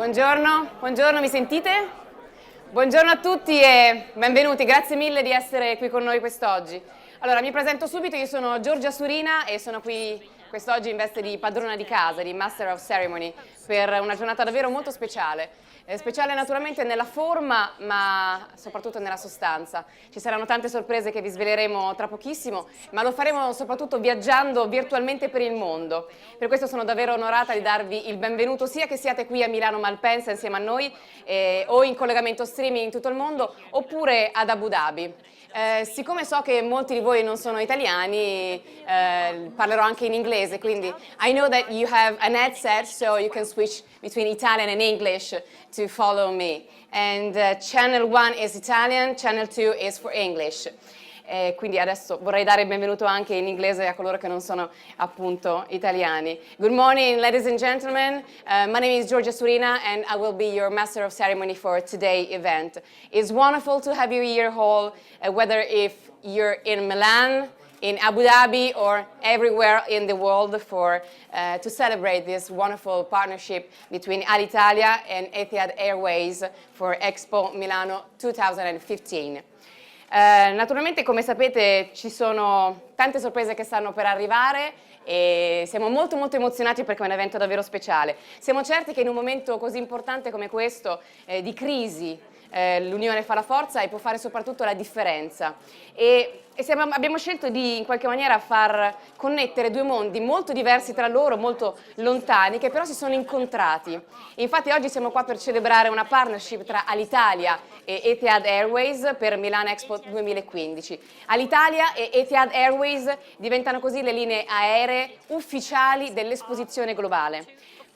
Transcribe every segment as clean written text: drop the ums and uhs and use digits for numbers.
Buongiorno, buongiorno, mi sentite? Buongiorno a tutti e benvenuti, grazie mille di essere qui con noi quest'oggi. Allora, mi presento subito, io sono Giorgia Surina e sono qui quest'oggi in veste di padrona di casa, di Master of Ceremony, per una giornata davvero molto speciale. Speciale naturalmente nella forma, ma soprattutto nella sostanza. Ci saranno tante sorprese che vi sveleremo tra pochissimo, ma lo faremo soprattutto viaggiando virtualmente per il mondo. Per questo sono davvero onorata di darvi il benvenuto, sia che siate qui a Milano Malpensa insieme a noi, o in collegamento streaming in tutto il mondo, oppure ad Abu Dhabi. Siccome so che molti di voi non sono italiani, parlerò anche in inglese, quindi I know that you have an headset, so you can switch between Italian and English to follow me. And channel 1 is Italian, channel 2 is for English. Quindi adesso vorrei dare il benvenuto anche in inglese a coloro che non sono appunto italiani. Good morning, ladies and gentlemen. My name is Giorgia Surina and I will be your Master of Ceremony for today's event. It's wonderful to have you here all, whether if you're in Milan, in Abu Dhabi or everywhere in the world to celebrate this wonderful partnership between Alitalia and Etihad Airways for Expo Milano 2015. Naturalmente, come sapete, ci sono tante sorprese che stanno per arrivare e siamo molto emozionati perché è un evento davvero speciale. Siamo certi che in un momento così importante come questo, di crisi, l'unione fa la forza e può fare soprattutto la differenza. Abbiamo scelto di in qualche maniera far connettere due mondi molto diversi tra loro, molto lontani, che però si sono incontrati. Infatti oggi siamo qua per celebrare una partnership tra Alitalia e Etihad Airways per Milan Expo 2015. Alitalia e Etihad Airways diventano così le linee aeree ufficiali dell'esposizione globale.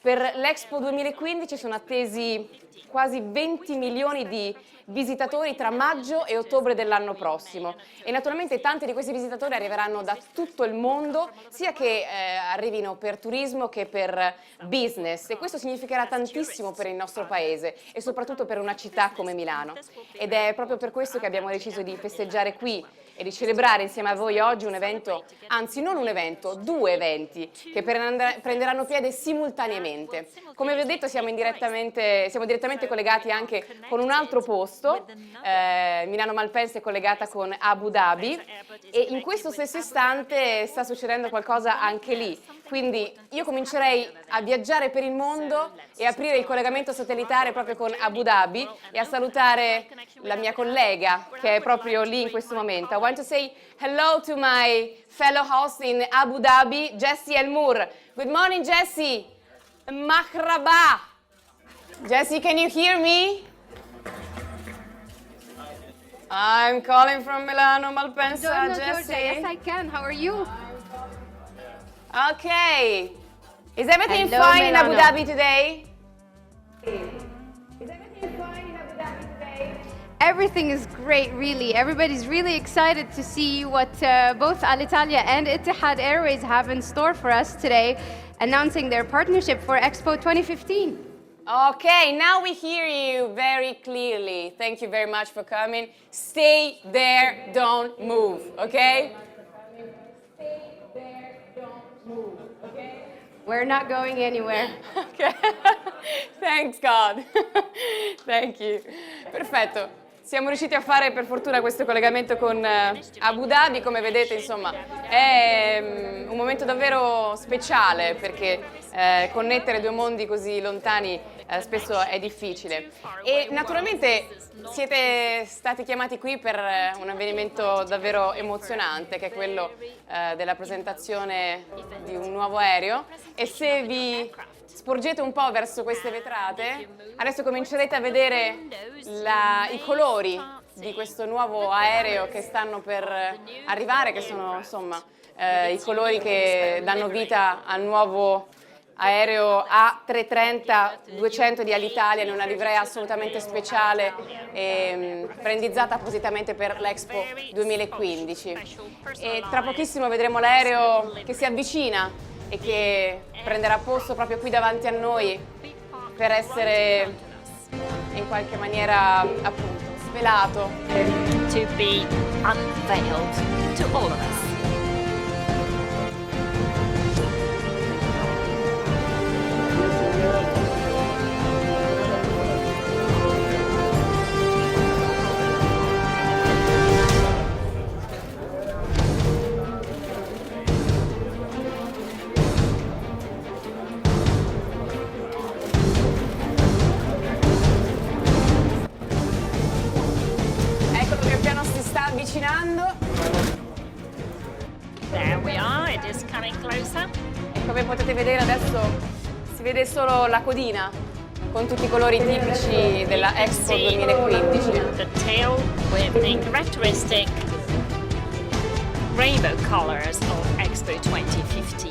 Per l'Expo 2015 sono attesi quasi 20 milioni di visitatori tra maggio e ottobre dell'anno prossimo e naturalmente tanti di questi visitatori arriveranno da tutto il mondo, sia che arrivino per turismo che per business, e questo significherà tantissimo per il nostro paese e soprattutto per una città come Milano, ed è proprio per questo che abbiamo deciso di festeggiare qui e di celebrare insieme a voi oggi un evento, anzi non un evento, due eventi che prenderanno piede simultaneamente. Come vi ho detto siamo direttamente collegati anche con un altro posto, Milano Malpensa è collegata con Abu Dhabi e in questo stesso istante sta succedendo qualcosa anche lì. Quindi io comincerei a viaggiare per il mondo e aprire il collegamento satellitare proprio con Abu Dhabi e a salutare la mia collega che è proprio lì in questo momento. I want to say hello to my fellow host in Abu Dhabi, Jessie El Mour. Good morning, Jessie. Mahraba. Jessie, can you hear me? I'm calling from Milano Malpensa, Buongiorno, Jessie. Giorgia. Yes, I can. How are you? Okay. Is everything Hello, fine in Abu Milano. Dhabi today? Is everything fine in Abu Dhabi today? Everything is great, really. Everybody's really excited to see what both Alitalia and Etihad Airways have in store for us today, announcing their partnership for Expo 2015. Okay, now we hear you very clearly. Thank you very much for coming. Stay there, don't move, okay? Stay there, don't move, okay? We're not going anywhere. Okay. Thanks God. Thank you. Perfetto. Siamo riusciti a fare per fortuna questo collegamento con Abu Dhabi, come vedete insomma è un momento davvero speciale perché connettere due mondi così lontani spesso è difficile e naturalmente siete stati chiamati qui per un avvenimento davvero emozionante che è quello della presentazione di un nuovo aereo e se vi sporgete un po' verso queste vetrate, adesso comincerete a vedere i colori di questo nuovo aereo che stanno per arrivare, che sono insomma i colori che danno vita al nuovo aereo A330-200 di Alitalia in una livrea assolutamente speciale e brandizzata appositamente per l'Expo 2015. E tra pochissimo vedremo l'aereo che si avvicina e che prenderà posto proprio qui davanti a noi per essere in qualche maniera appunto svelato. To be unveiled to all of us. come potete vedere adesso si vede solo la codina con tutti i colori tipici della Expo 2015. The tail with the characteristic rainbow colors of Expo 2015.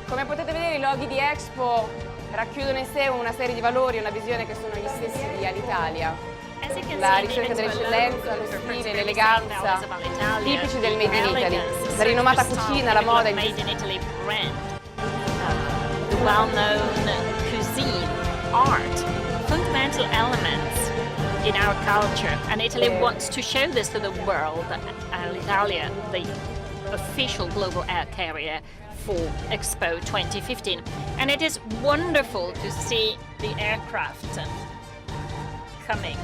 Come potete vedere, i loghi di Expo racchiudono in sé una serie di valori e una visione che sono gli stessi di Alitalia. La ricerca dell'eccellenza, lo stile, l'eleganza, tipici del Made in Italy, la rinomata cucina, la moda, Made in Italy brand, the well-known cuisine, art, fundamental elements in our culture, and Italy wants to show this to the world. Alitalia, the official global air carrier for Expo 2015, and it is wonderful to see the aircraft coming.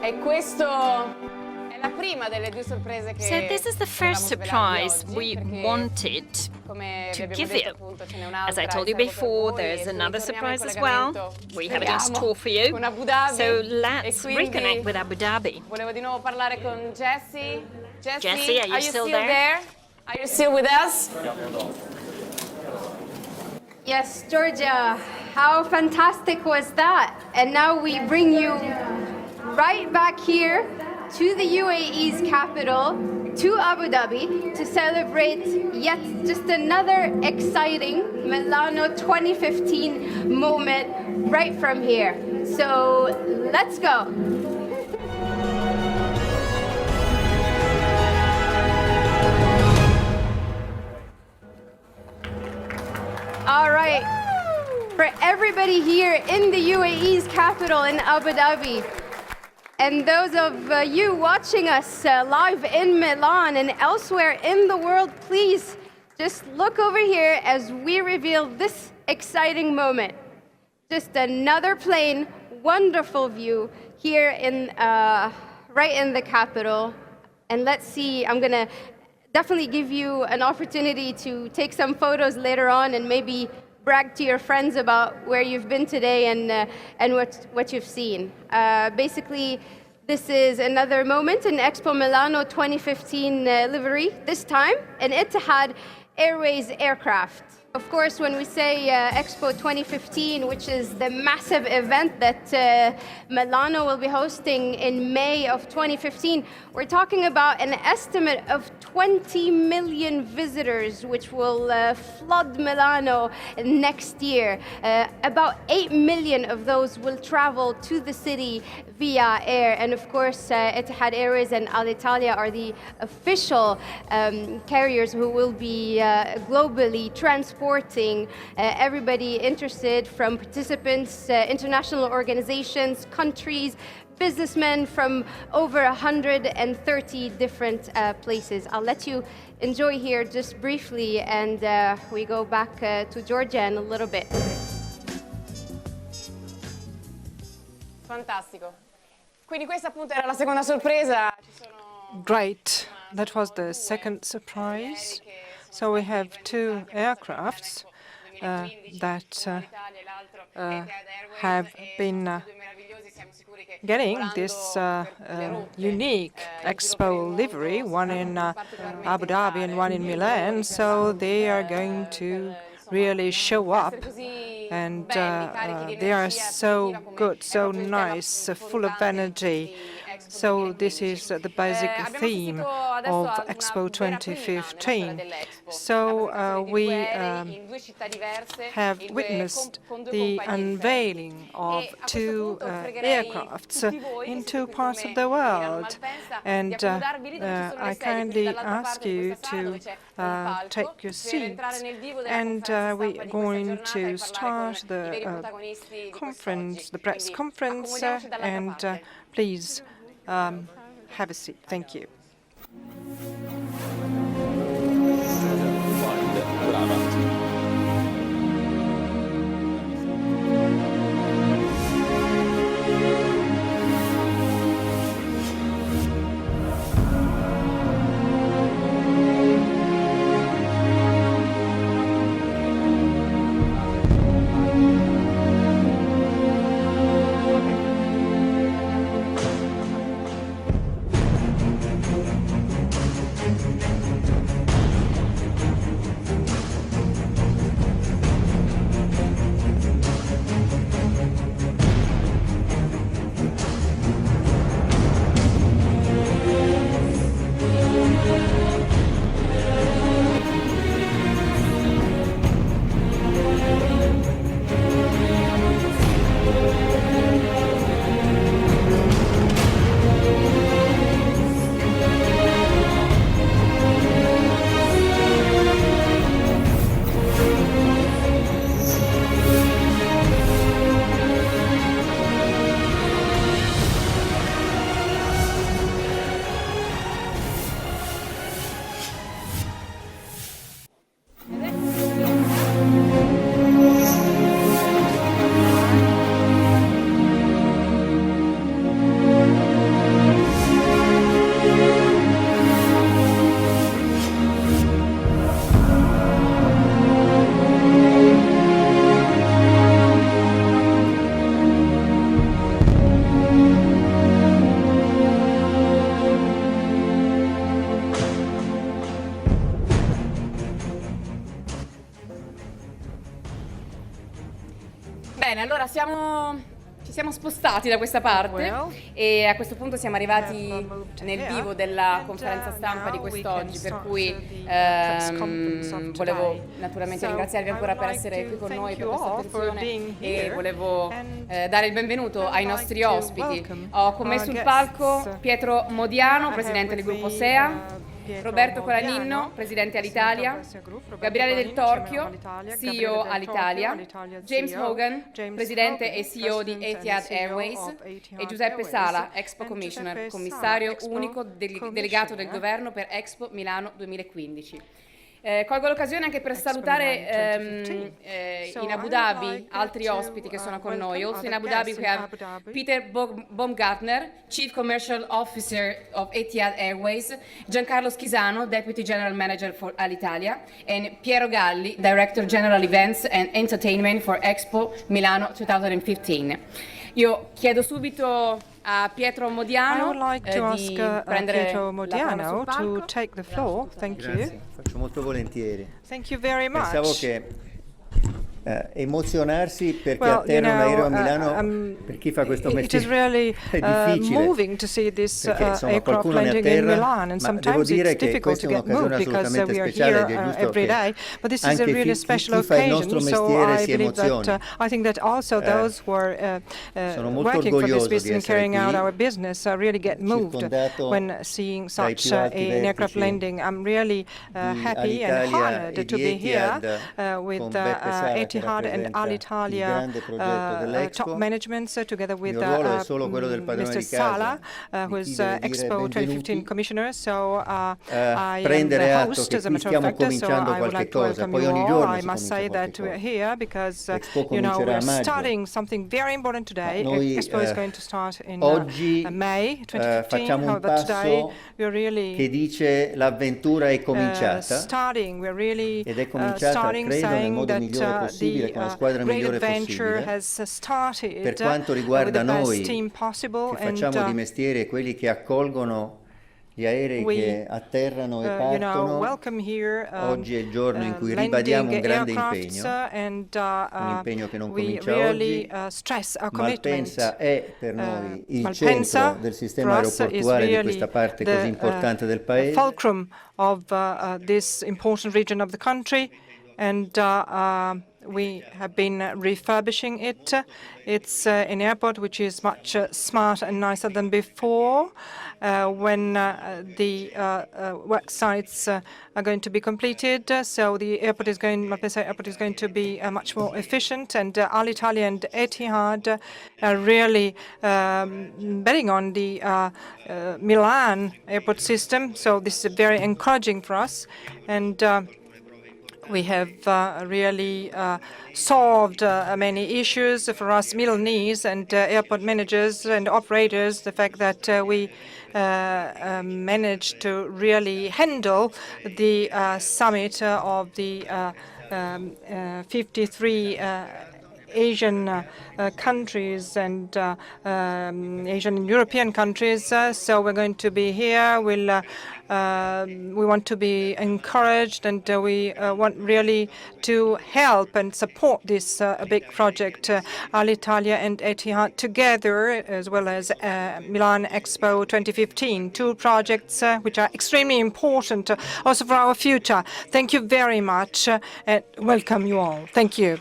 E questo è la prima delle due sorprese che So this is the first surprise we wanted to give you. As I told you before, there's another surprise as well. We have it in store for you. So let's reconnect with Abu Dhabi. Volevo di nuovo parlare con Jessie. Jessie, are you still there? there? Are you still with us? Yes, Georgia, how fantastic was that? And now we bring you right back here to the UAE's capital, to Abu Dhabi, to celebrate yet just another exciting Milano 2015 moment right from here. So let's go. All right, for everybody here in the UAE's capital in Abu Dhabi, and those of you watching us live in Milan and elsewhere in the world, please just look over here as we reveal this exciting moment. Just another plane, wonderful view here in right in the capital. And let's see, I'm gonna definitely give you an opportunity to take some photos later on and maybe brag to your friends about where you've been today and what you've seen. Basically, this is another moment in Expo Milano 2015 livery, this time an Etihad Airways aircraft. Of course, when we say Expo 2015, which is the massive event that Milano will be hosting in May of 2015, we're talking about an estimate of 20 million visitors, which will flood Milano next year. About 8 million of those will travel to the city via air, and of course Etihad Airways and Alitalia are the official carriers who will be globally transporting everybody interested, from participants, international organizations, countries, businessmen from over 130 different places. I'll let you enjoy here just briefly, and we go back to Georgia in a little bit. Fantastico. Quindi questa appunto era la seconda sorpresa. Great. That was the second surprise. So we have two aircrafts that have been getting this unique Expo livery, one in Abu Dhabi and one in Milan. So they are going to really show up, and they are so good, so nice, full of energy. So this is the basic theme of Expo 2015. So we have witnessed the unveiling of two aircrafts in two parts of the world. And I kindly ask you to take your seats, and we are going to start the conference, the press conference, and please have a seat. Thank you. Bene, allora ci siamo spostati da questa parte e a questo punto siamo arrivati nel vivo della conferenza stampa di quest'oggi, per cui volevo naturalmente ringraziarvi ancora per essere qui con noi, per questa attenzione, e volevo dare il benvenuto ai nostri ospiti. Ho con me sul palco Pietro Modiano, presidente del gruppo SEA, Roberto Colaninno, presidente Alitalia, Gabriele Del Torchio, CEO Alitalia, James Hogan, presidente e CEO di Etihad Airways, e Giuseppe Sala, Expo Commissioner, commissario unico delegato del governo per Expo Milano 2015. Colgo l'occasione anche per salutare in Abu Dhabi altri ospiti che sono con noi. Also in Abu Dhabi we have Peter Baumgartner, Chief Commercial Officer of Etihad Airways, Giancarlo Schisano, Deputy General Manager for Alitalia, and Piero Galli, Director General Events and Entertainment for Expo Milano 2015. Io chiedo subito a Pietro Modiano di prendere Pietro la parola sul Modiano palco. to take the floor. Thank you. Faccio molto volentieri. Thank you very much. Pensavo che emozionarsi perché atterra un aereo a Milano, per chi fa questo it is mestiere really è difficile. moving to see this Perché, insomma, aircraft qualcuno ne landing in atterra, Milan, and ma devo sometimes dire it's che difficult to questa è get moved un'occasione because assolutamente we are speciale here ed è giusto every che day. But this is a anche really chi special fa il occasion. nostro So mestiere I si believe that emozioni. I think that also those who are Sono molto working for this orgoglioso di business and essere carrying out qui, our business really get moved circondato when seeing dai such più alti an aircraft vertici landing. I'm really happy and Alitalia e honored to di be here Etihad, with con Beppe Sala che Etihad and rappresenta il Alitalia grande progetto top dell'Expo. management together Il with mio ruolo è solo quello del padrone Mr. di casa, Sala, di who chi is deve dire Expo 2015 benvenuti, commissioner. So I am prendere the atto host, che as a qui matter of stiamo fact. So cominciando I would qualche like to cosa, welcome poi you ogni all. giorno I si must comincia say qualche that we're cosa. here because L'Expo you know comincerà a we're maggio. starting something very important today. Noi, Expo is going to start in oggi May 2015. facciamo un However, today passo we're really che dice l'avventura è cominciata starting. We're really ed è cominciata, starting credo, nel saying modo that migliore possibile, the con la squadra great migliore adventure possibile. has started Per quanto with riguarda the best noi team possible, che facciamo di and mestiere quelli che accolgono gli aerei we, che atterrano e partono, welcome here oggi è il giorno in cui landing ribadiamo un grande aircrafts, impegno, and un impegno che non we comincia really oggi. stress our commitment. Malpensa è per noi il Malpensa centro del sistema for us is aeroportuale di really questa parte the così importante del paese. fulcrum of this important region of the country, and we have been refurbishing it. It's an airport which is much smarter and nicer than before. When the work sites are going to be completed, so the airport is going, Malpensa Airport is going to be much more efficient, and Alitalia and Etihad are really betting on the Milan airport system. So this is very encouraging for us, and we have really solved many issues for us Milanese and airport managers and operators. The fact that we managed to really handle the summit of the 53 Asian countries and Asian and European countries. So we're going to be here. We want to be encouraged, and we want really to help and support this big project, Alitalia and Etihad together, as well as Milan Expo 2015, two projects which are extremely important also for our future. Thank you very much, and welcome you all. Thank you.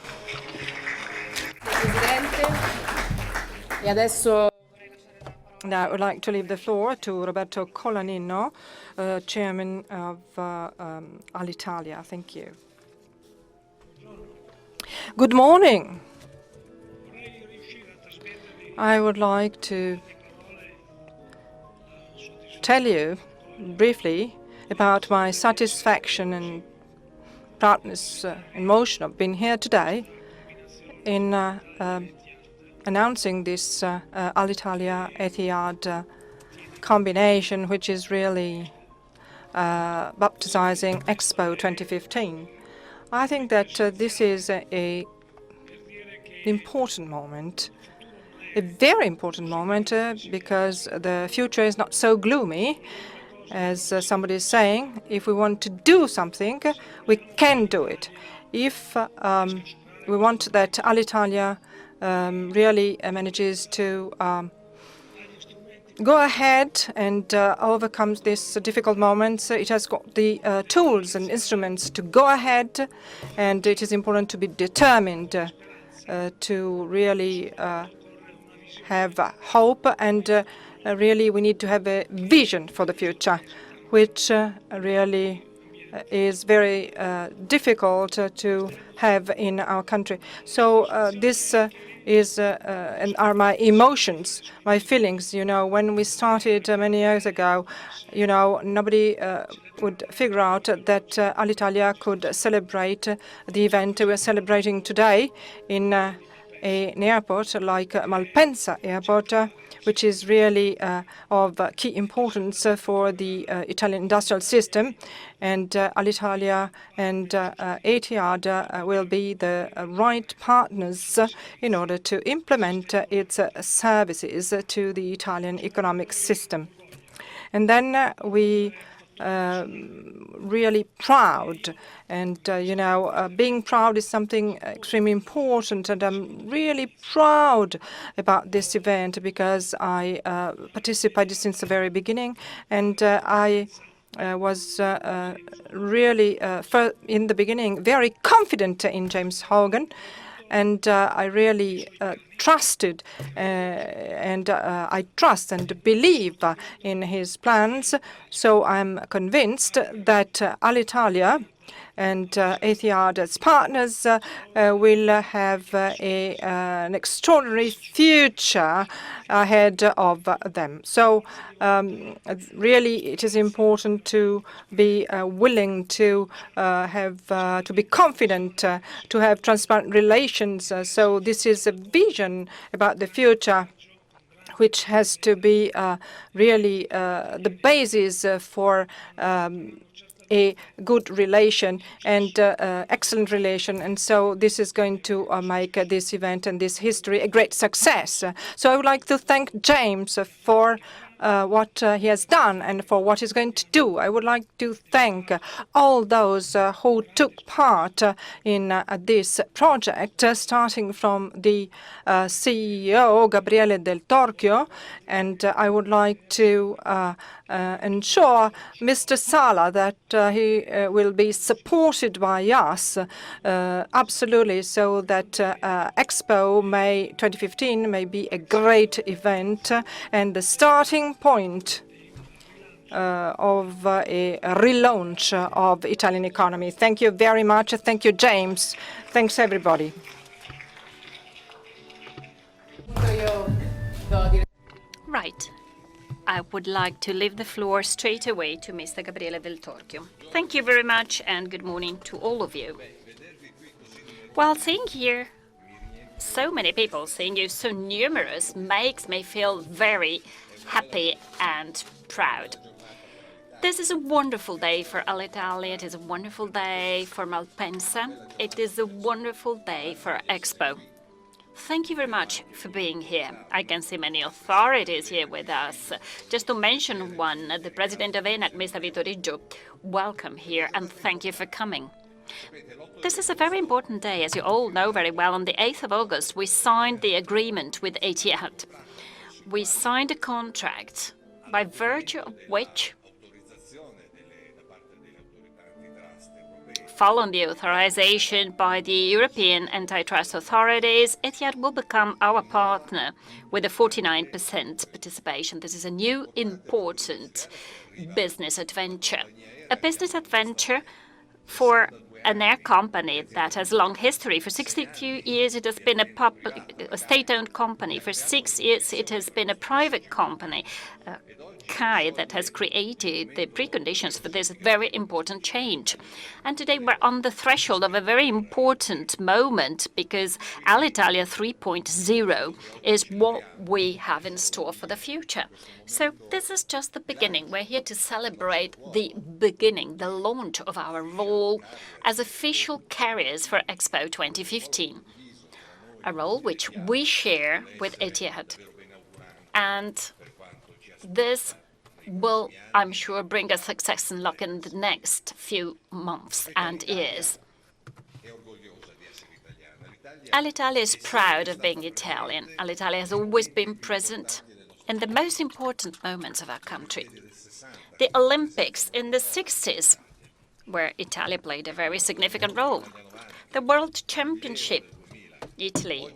E adesso Now I would like to leave the floor to Roberto Colaninno, chairman of Alitalia. Thank you. Good morning. I would like to tell you briefly about my satisfaction and proudness and emotion of being here today in announcing this Alitalia Etihad combination, which is really baptizing Expo 2015. I think that this is an important moment, a very important moment, because the future is not so gloomy as somebody is saying. If we want to do something, we can do it. If we want that Alitalia really manages to go ahead and overcome these difficult moments. It has got the tools and instruments to go ahead, and it is important to be determined to really have hope, and really we need to have a vision for the future, which really is very difficult to have in our country. So this is and are my emotions, my feelings. You know, when we started many years ago, you know, nobody would figure out that Alitalia could celebrate the event we're celebrating today in an airport like Malpensa Airport, which is really of key importance for the Italian industrial system. And Alitalia and Etihad will be the right partners in order to implement its services to the Italian economic system. And then we really proud. And, being proud is something extremely important. And I'm really proud about this event because I participated since the very beginning. And I was really, in the beginning, very confident in James Hogan. And I really trusted, and I trust and believe in his plans. So I'm convinced that Alitalia and Etihad as partners will have an extraordinary future ahead of them. So really, it is important to be willing to to be confident, to have transparent relations. So this is a vision about the future which has to be really the basis for a good relation and excellent relation. And so this is going to make this event and this history a great success. So I would like to thank James for what he has done and for what he's going to do. I would like to thank all those who took part in this project, starting from the CEO, Gabriele Del Torchio, and I would like to ensure Mr. Sala that he will be supported by us absolutely, so that Expo May 2015 may be a great event and the starting point of a relaunch of Italian economy. Thank you very much. Thank you, James. Thanks, everybody. Right. I would like to leave the floor straight away to Mr. Gabriele Del Torchio. Thank you very much and good morning to all of you. Well, seeing here so many people, seeing you so numerous, makes me feel very happy and proud. This is a wonderful day for Alitalia. It is a wonderful day for Malpensa. It is a wonderful day for Expo. Thank you very much for being here. I can see many authorities here with us. Just to mention one, the president of ENAC, Mr. Vittoriggio, welcome here and thank you for coming. This is a very important day, as you all know very well. On the 8th of August, we signed the agreement with Etihad. We signed a contract by virtue of which, following the authorization by the European antitrust authorities, Etihad will become our partner with a 49% participation. This is a new important business adventure. A business adventure for an air company that has a long history. For 62 years, it has been a state-owned company. For 6 years, it has been a private company, CAI, that has created the preconditions for this very important change. And today we're on the threshold of a very important moment because Alitalia 3.0 is what we have in store for the future. So this is just the beginning. We're here to celebrate the beginning, the launch of our role as official carriers for Expo 2015, a role which we share with Etihad. And this will, I'm sure, bring us success and luck in the next few months and years. Alitalia is proud of being Italian. Alitalia has always been present in the most important moments of our country. The Olympics in the 60s, where Italy played a very significant role. The World Championship, Italy,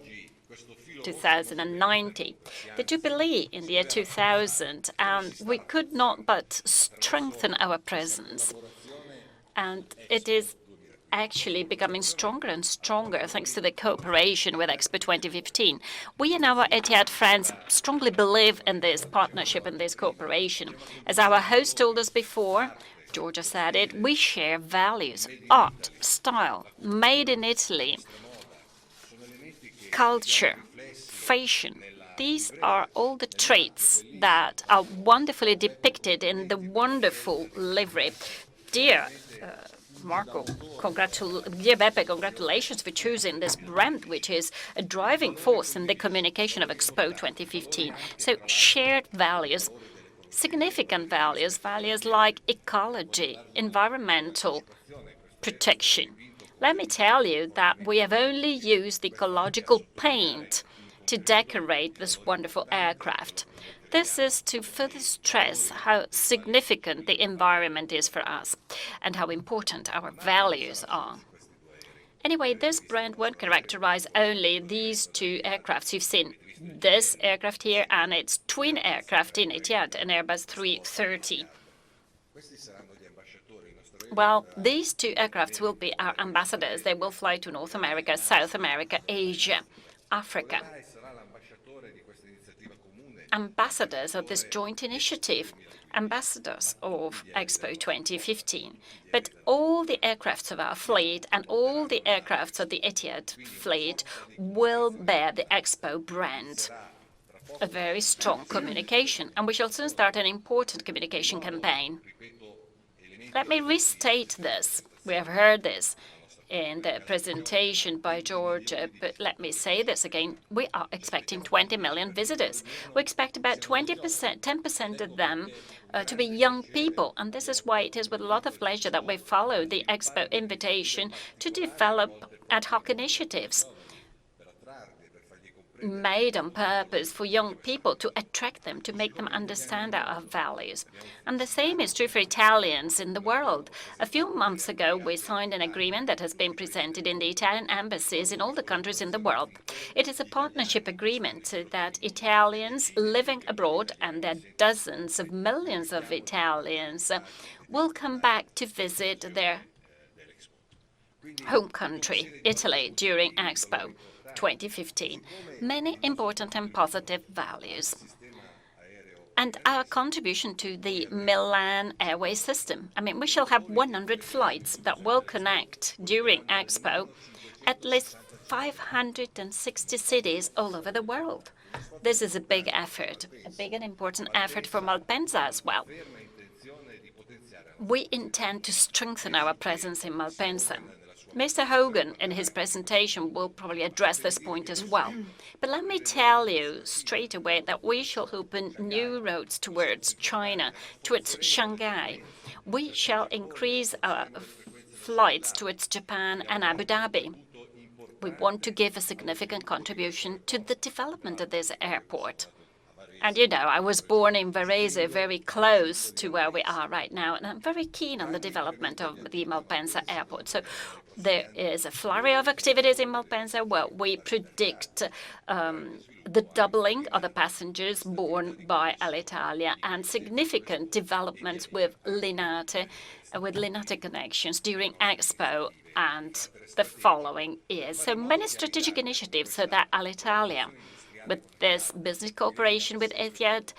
2090, the Jubilee in the year 2000, and we could not but strengthen our presence. And it is actually becoming stronger and stronger thanks to the cooperation with Expo 2015. We and our Etihad friends strongly believe in this partnership and this cooperation. As our host told us before, Georgia said it, we share values, art, style, made in Italy, culture, fashion. These are all the traits that are wonderfully depicted in the wonderful livery. Dear Marco, dear Beppe, congratulations for choosing this brand, which is a driving force in the communication of Expo 2015. So shared values, significant values, values like ecology, environmental protection. Let me tell you that we have only used ecological paint to decorate this wonderful aircraft. This is to further stress how significant the environment is for us and how important our values are. Anyway, this brand won't characterize only these two aircrafts. You've seen this aircraft here and its twin aircraft in Etihad, an Airbus 330. Well, these two aircrafts will be our ambassadors. They will fly to North America, South America, Asia, Africa. Ambassadors of this joint initiative, ambassadors of Expo 2015. But all the aircrafts of our fleet and all the aircrafts of the Etihad fleet will bear the Expo brand. A very strong communication, and we shall soon start an important communication campaign. Let me restate this. We have heard this in the presentation by George, but let me say this again. We are expecting 20 million visitors. We expect about 20%, 10% of them to be young people, and this is why it is with a lot of pleasure that we follow the Expo invitation to develop ad hoc initiatives made on purpose for young people, to attract them, to make them understand our values. And the same is true for Italians in the world. A few months ago, we signed an agreement that has been presented in the Italian embassies in all the countries in the world. It is a partnership agreement so that Italians living abroad, and there are dozens of millions of Italians, will come back to visit their home country, Italy, during Expo 2015. Many important and positive values. And our contribution to the Milan airways system. I mean, we shall have 100 flights that will connect during Expo at least 560 cities all over the world. This is a big effort, a big and important effort for Malpensa as well. We intend to strengthen our presence in Malpensa. Mr. Hogan, in his presentation, will probably address this point as well. But let me tell you straight away that we shall open new roads towards China, towards Shanghai. We shall increase our flights towards Japan and Abu Dhabi. We want to give a significant contribution to the development of this airport. And you know, I was born in Varese, very close to where we are right now, and I'm very keen on the development of the Malpensa airport. So there is a flurry of activities in Malpensa where we predict the doubling of the passengers borne by Alitalia and significant developments with Linate connections during Expo and the following years. So many strategic initiatives so that Alitalia, with this business cooperation with Etihad,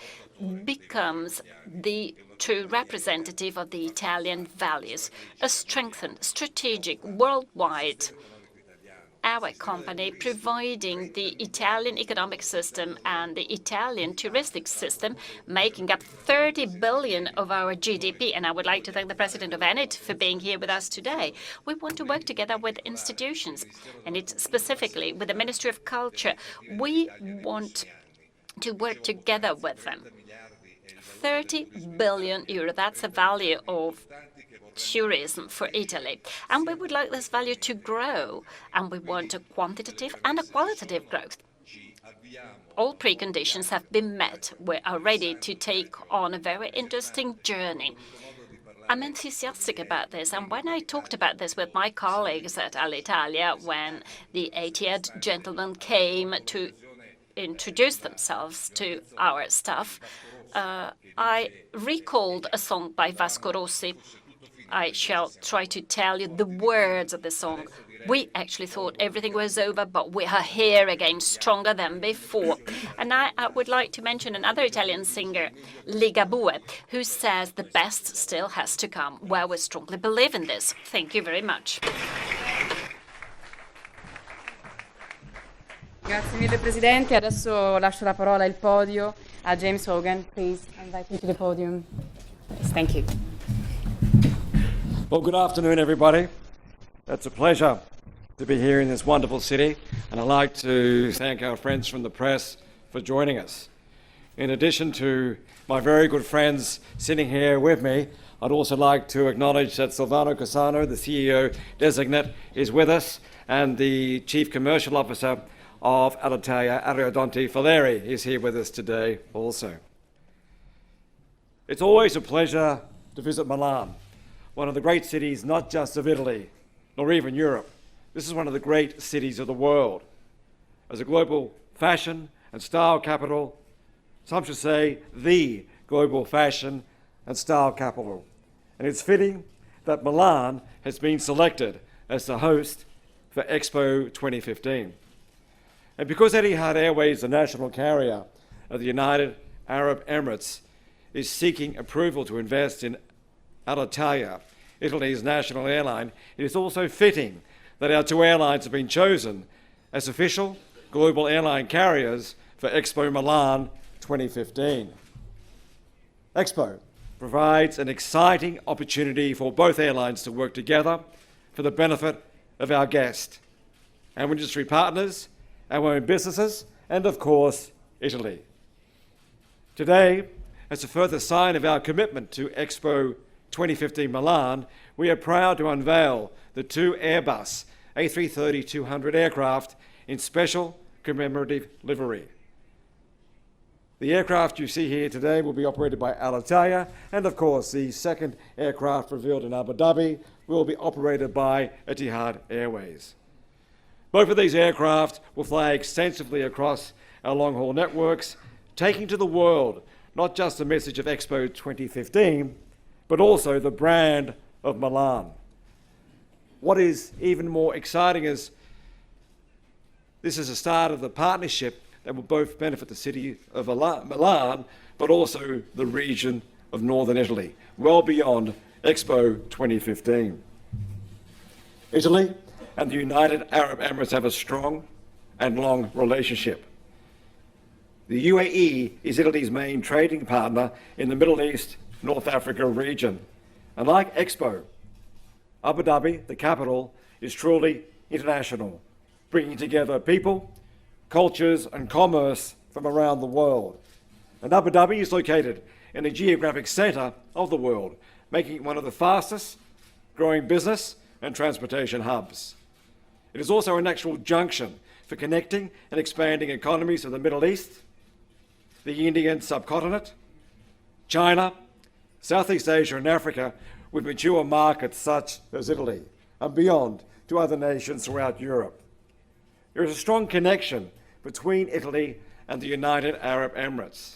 becomes the true representative of the Italian values, a strengthened, strategic, worldwide, our company providing the Italian economic system and the Italian touristic system, making up 30 billion of our GDP. And I would like to thank the president of Enit for being here with us today. We want to work together with institutions, and it's specifically with the Ministry of Culture. We want to work together with them. 30 billion euro, that's the value of tourism for Italy. And we would like this value to grow, and we want a quantitative and a qualitative growth. All preconditions have been met. We are ready to take on a very interesting journey. I'm enthusiastic about this, and when I talked about this with my colleagues at Alitalia, when the Etihad gentlemen came to introduce themselves to our staff, I recalled a song by Vasco Rossi. I shall try to tell you the words of the song. We actually thought everything was over, but we are here again, stronger than before. And I would like to mention another Italian singer, Ligabue, who says the best still has to come. Well, we strongly believe in this. Thank you very much. Grazie mille, Presidente. Adesso lascio la parola, il podio, a James Hogan. Please invite him to the podium. Yes, thank you. Well, good afternoon, everybody. It's a pleasure to be here in this wonderful city, and I'd like to thank our friends from the press for joining us. In addition to my very good friends sitting here with me, I'd also like to acknowledge that Silvano Cassano, the CEO designate, is with us, and the Chief Commercial Officer of Alitalia, Ariodonte Faleri, is here with us today also. It's always a pleasure to visit Milan, one of the great cities not just of Italy, nor even Europe. This is one of the great cities of the world. As a global fashion and style capital, some should say the global fashion and style capital. And it's fitting that Milan has been selected as the host for Expo 2015. And because Etihad Airways, the national carrier of the United Arab Emirates, is seeking approval to invest in Alitalia, Italy's national airline, it is also fitting that our two airlines have been chosen as official global airline carriers for Expo Milan 2015. Expo provides an exciting opportunity for both airlines to work together for the benefit of our guests, our industry partners, our own businesses, and of course, Italy. Today, as a further sign of our commitment to Expo 2015 Milan, we are proud to unveil the two Airbus A330-200 aircraft in special commemorative livery. The aircraft you see here today will be operated by Alitalia, and of course the second aircraft revealed in Abu Dhabi will be operated by Etihad Airways. Both of these aircraft will fly extensively across our long-haul networks, taking to the world not just the message of Expo 2015, but also the brand of Milan. What is even more exciting is this is the start of the partnership that will both benefit the city of Milan, but also the region of northern Italy, well beyond Expo 2015. Italy and the United Arab Emirates have a strong and long relationship. The UAE is Italy's main trading partner in the Middle East, North Africa region. And like Expo, Abu Dhabi, the capital, is truly international, bringing together people, cultures and commerce from around the world. And Abu Dhabi is located in the geographic centre of the world, making it one of the fastest growing business and transportation hubs. It is also a natural junction for connecting and expanding economies of the Middle East, the Indian subcontinent, China, Southeast Asia and Africa, with mature markets such as Italy, and beyond to other nations throughout Europe. There is a strong connection between Italy and the United Arab Emirates.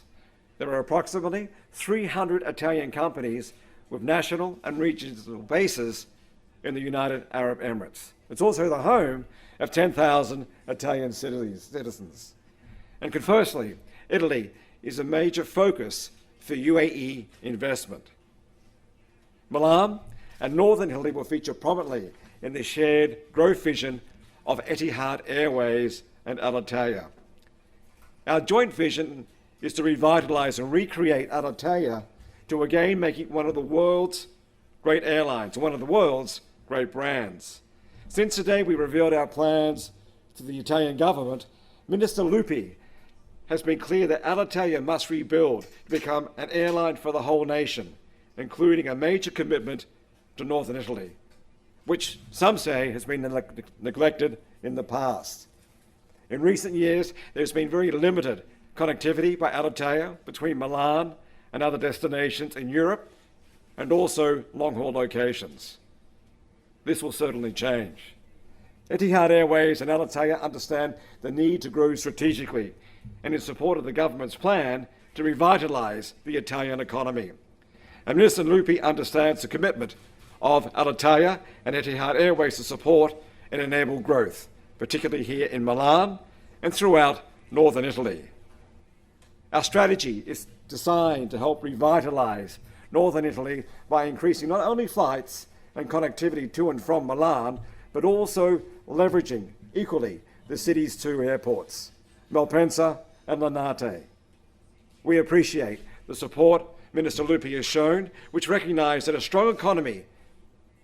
There are approximately 300 Italian companies with national and regional bases in the United Arab Emirates. It's also the home of 10,000 Italian citizens. And conversely, Italy is a major focus for UAE investment. Milan and Northern Italy will feature prominently in the shared growth vision of Etihad Airways and Alitalia. Our joint vision is to revitalise and recreate Alitalia to again make it one of the world's great airlines, one of the world's great brands. Since the day we revealed our plans to the Italian government, Minister Lupi has been clear that Alitalia must rebuild to become an airline for the whole nation, including a major commitment to Northern Italy, which some say has been neglected in the past. In recent years, there's been very limited connectivity by Alitalia between Milan and other destinations in Europe, and also long-haul locations. This will certainly change. Etihad Airways and Alitalia understand the need to grow strategically and in support of the government's plan to revitalise the Italian economy. And Minister Lupi understands the commitment of Alitalia and Etihad Airways to support and enable growth, particularly here in Milan and throughout northern Italy. Our strategy is designed to help revitalise northern Italy by increasing not only flights and connectivity to and from Milan, but also leveraging equally the city's two airports, Malpensa and Linate. We appreciate the support Minister Lupi has shown, which recognise that a strong economy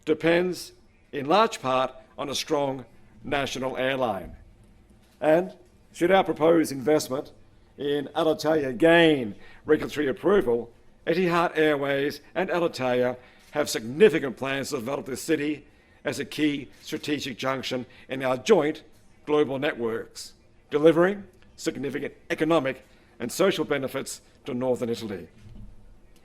depends in large part on a strong national airline. And should our proposed investment in Alitalia gain regulatory approval, Etihad Airways and Alitalia have significant plans to develop this city as a key strategic junction in our joint global networks, delivering significant economic and social benefits to northern Italy.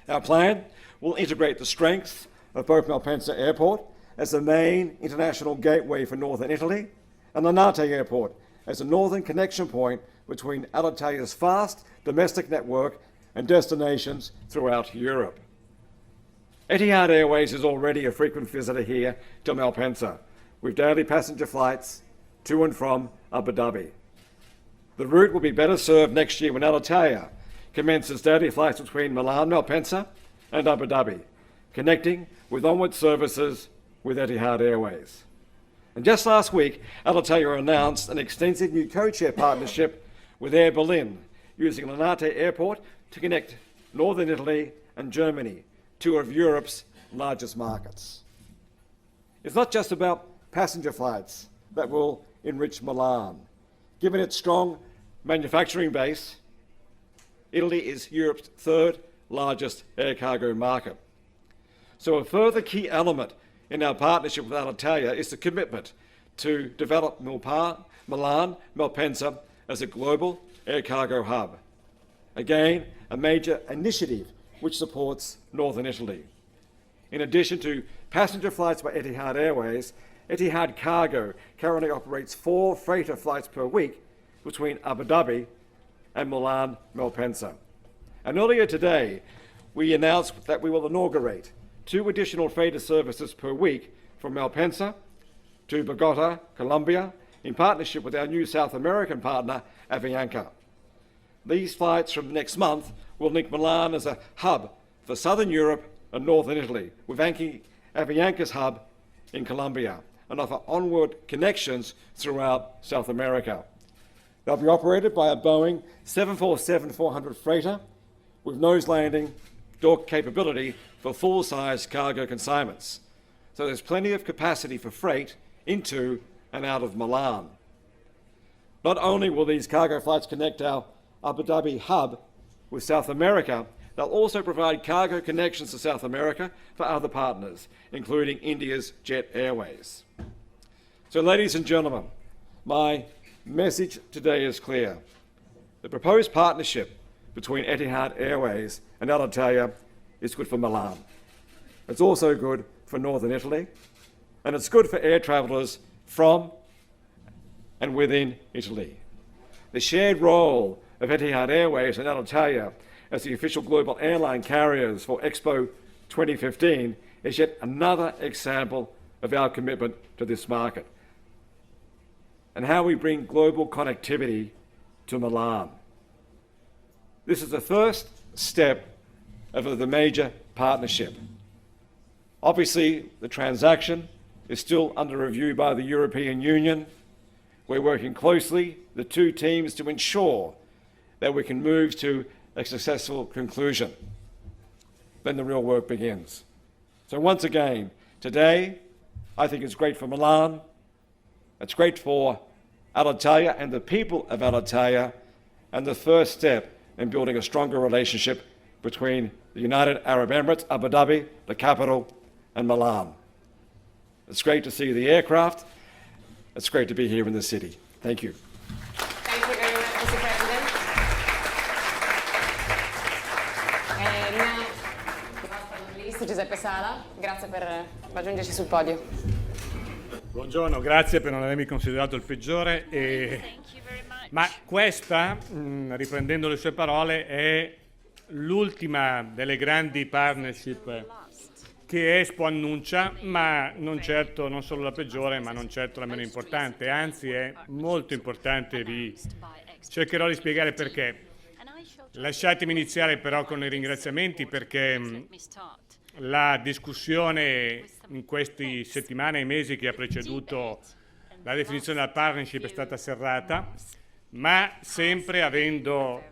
Our plan will integrate the strengths of both Malpensa Airport as the main international gateway for northern Italy and Linate Airport as a northern connection point between Alitalia's fast domestic network and destinations throughout Europe. Etihad Airways is already a frequent visitor here to Malpensa, with daily passenger flights to and from Abu Dhabi. The route will be better served next year when Alitalia commences daily flights between Milan, Malpensa and Abu Dhabi, connecting with onward services with Etihad Airways. And just last week, Alitalia announced an extensive new codeshare partnership with Air Berlin, using Linate Airport to connect northern Italy and Germany, two of Europe's largest markets. It's not just about passenger flights that will enrich Milan. Given its strong manufacturing base, Italy is Europe's third largest air cargo market. So a further key element in our partnership with Alitalia is the commitment to develop Milan, Malpensa as a global air cargo hub. Again, a major initiative which supports northern Italy. In addition to passenger flights by Etihad Airways, Etihad Cargo currently operates 4 freighter flights per week between Abu Dhabi and Milan, Malpensa. And earlier today, we announced that we will inaugurate 2 additional freighter services per week from Malpensa to Bogota, Colombia, in partnership with our new South American partner, Avianca. These flights from next month will link Milan as a hub for Southern Europe and Northern Italy, with Avianca's hub in Colombia, and offer onward connections throughout South America. They'll be operated by a Boeing 747-400 freighter with nose landing door capability for full-size cargo consignments. So there's plenty of capacity for freight into and out of Milan. Not only will these cargo flights connect our Abu Dhabi hub with South America, they'll also provide cargo connections to South America for other partners, including India's Jet Airways. So, ladies and gentlemen, my message today is clear. The proposed partnership between Etihad Airways and Alitalia is good for Milan. It's also good for northern Italy, and it's good for air travellers from and within Italy. The shared role of Etihad Airways and Alitalia as the official global airline carriers for Expo 2015 is yet another example of our commitment to this market and how we bring global connectivity to Milan. This is the first step of the major partnership. Obviously, the transaction is still under review by the European Union. We're working closely, the 2 teams, to ensure that we can move to a successful conclusion. Then the real work begins. So once again, today, I think it's great for Milan, it's great for Alitalia and the people of Alitalia, and the first step in building a stronger relationship between the United Arab Emirates, Abu Dhabi, the capital, and Milan. It's great to see the aircraft. It's great to be here in the city. Thank you. Thank you very much, Mr. President. Ministro Giuseppe Sala, grazie per raggiungerci sul podio. Buongiorno, grazie per non avermi considerato il peggiore. Ma questa, riprendendo le sue parole, è l'ultima delle grandi partnership che Expo annuncia, ma non certo non solo la peggiore, ma non certo la meno importante, anzi è molto importante. Vi cercherò di spiegare perché. Lasciatemi iniziare però con i ringraziamenti, perché la discussione in queste settimane e mesi che ha preceduto la definizione della partnership è stata serrata, ma sempre avendo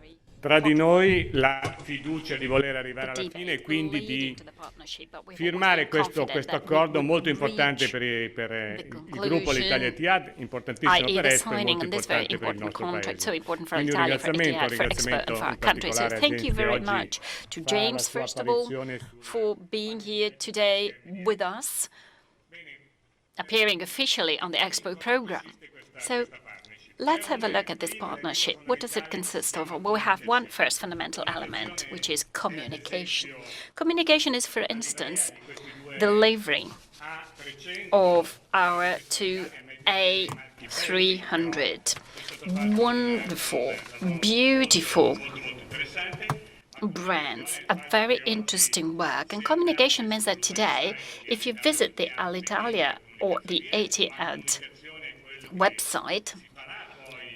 tra di noi la fiducia di voler arrivare alla fine e quindi di firmare questo accordo molto importante per il gruppo Alitalia Etihad, importantissimo per Expo e molto importante per il nostro Paese. Quindi un ringraziamento in particolare a Thank you very James much to James, first of all, for being here today with us, appearing officially on the Expo program. So let's have a look at this partnership. What does it consist of? Well, we have one first fundamental element, which is communication. Communication is, for instance, the livery of our two A300. Wonderful, beautiful brands, a very interesting work. And communication means that today, if you visit the Alitalia or the Etihad website,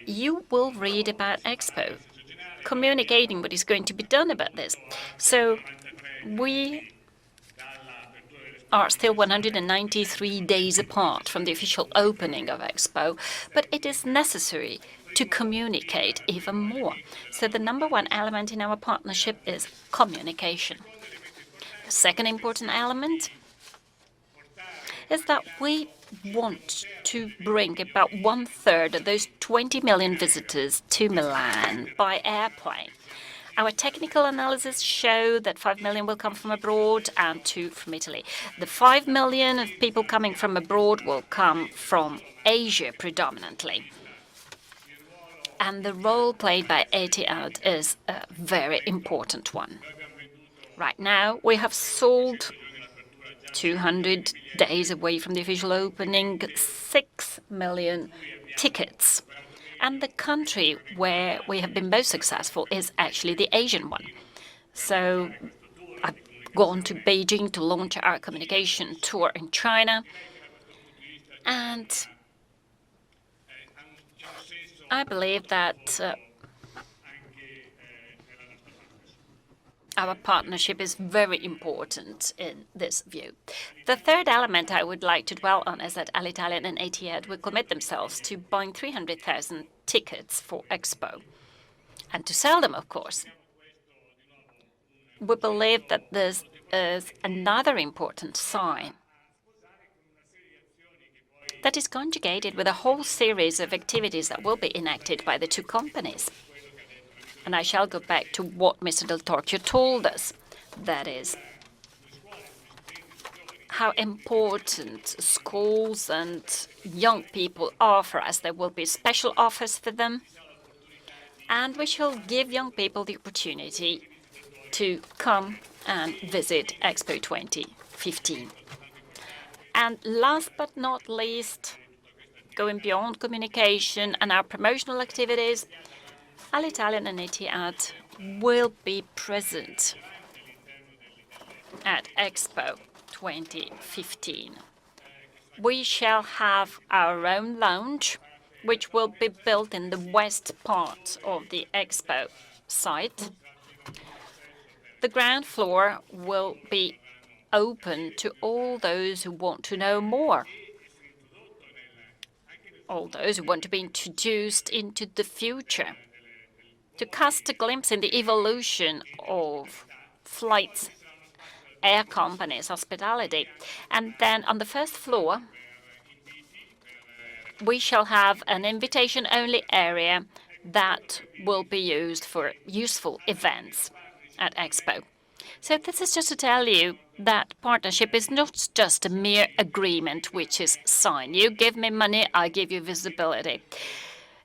you will read about Expo, communicating what is going to be done about this. So we are still 193 days apart from the official opening of Expo, but it is necessary to communicate even more. So the number one element in our partnership is communication. The second important element is that we want to bring about 1/3 of those 20 million visitors to Milan by airplane. Our technical analysis show that 5 million will come from abroad and 2 from Italy. The 5 million of people coming from abroad will come from Asia predominantly. And the role played by Etihad is a very important one. Right now, we have sold 200 days away from the official opening, 6 million tickets. And the country where we have been most successful is actually the Asian one. So I've gone to Beijing to launch our communication tour in China. And I believe that our partnership is very important in this view. The third element I would like to dwell on is that Alitalia and Etihad will commit themselves to buying 300,000 tickets for Expo and to sell them, of course. We believe that this is another important sign that is conjugated with a whole series of activities that will be enacted by the two companies. And I shall go back to what Mr. Del Torchio told us, that is, how important schools and young people are for us. There will be special offers for them, and we shall give young people the opportunity to come and visit Expo 2015. And last but not least, going beyond communication and our promotional activities, Alitalia and Etihad will be present at Expo 2015. We shall have our own lounge, which will be built in the west part of the Expo site. The ground floor will be open to all those who want to know more, all those who want to be introduced into the future, to cast a glimpse in the evolution of flights, air companies, hospitality. And then on the first floor, we shall have an invitation-only area that will be used for useful events at Expo. So this is just to tell you that partnership is not just a mere agreement which is signed. You give me money, I give you visibility.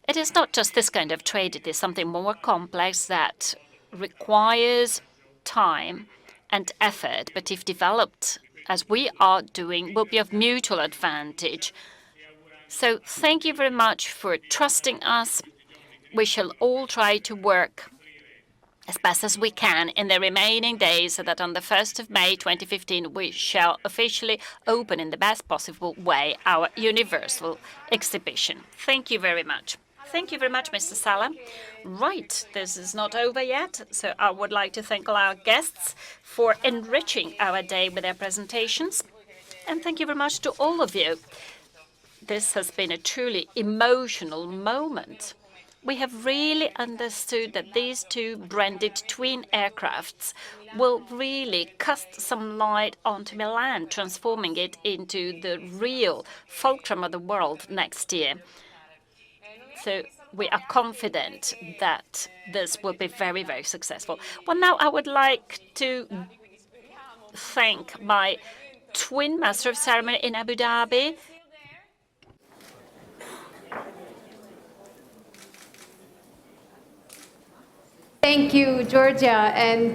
It is not just this kind of trade. It is something more complex that requires time and effort, but if developed as we are doing, will be of mutual advantage. So thank you very much for trusting us. We shall all try to work as best as we can in the remaining days so that on the 1st of May 2015 we shall officially open in the best possible way our universal exhibition. Thank you very much. Thank you very much, Mr. Sala. Right, this is not over yet, so I would like to thank all our guests for enriching our day with their presentations. And thank you very much to all of you. This has been a truly emotional moment we have really understood that these two branded twin aircrafts will really cast some light onto Milan, transforming it into the real fulcrum of the world next year. So we are confident that this will be very, very successful. Well, now I would like to thank my twin master of ceremony in Abu Dhabi. Thank you, Georgia, and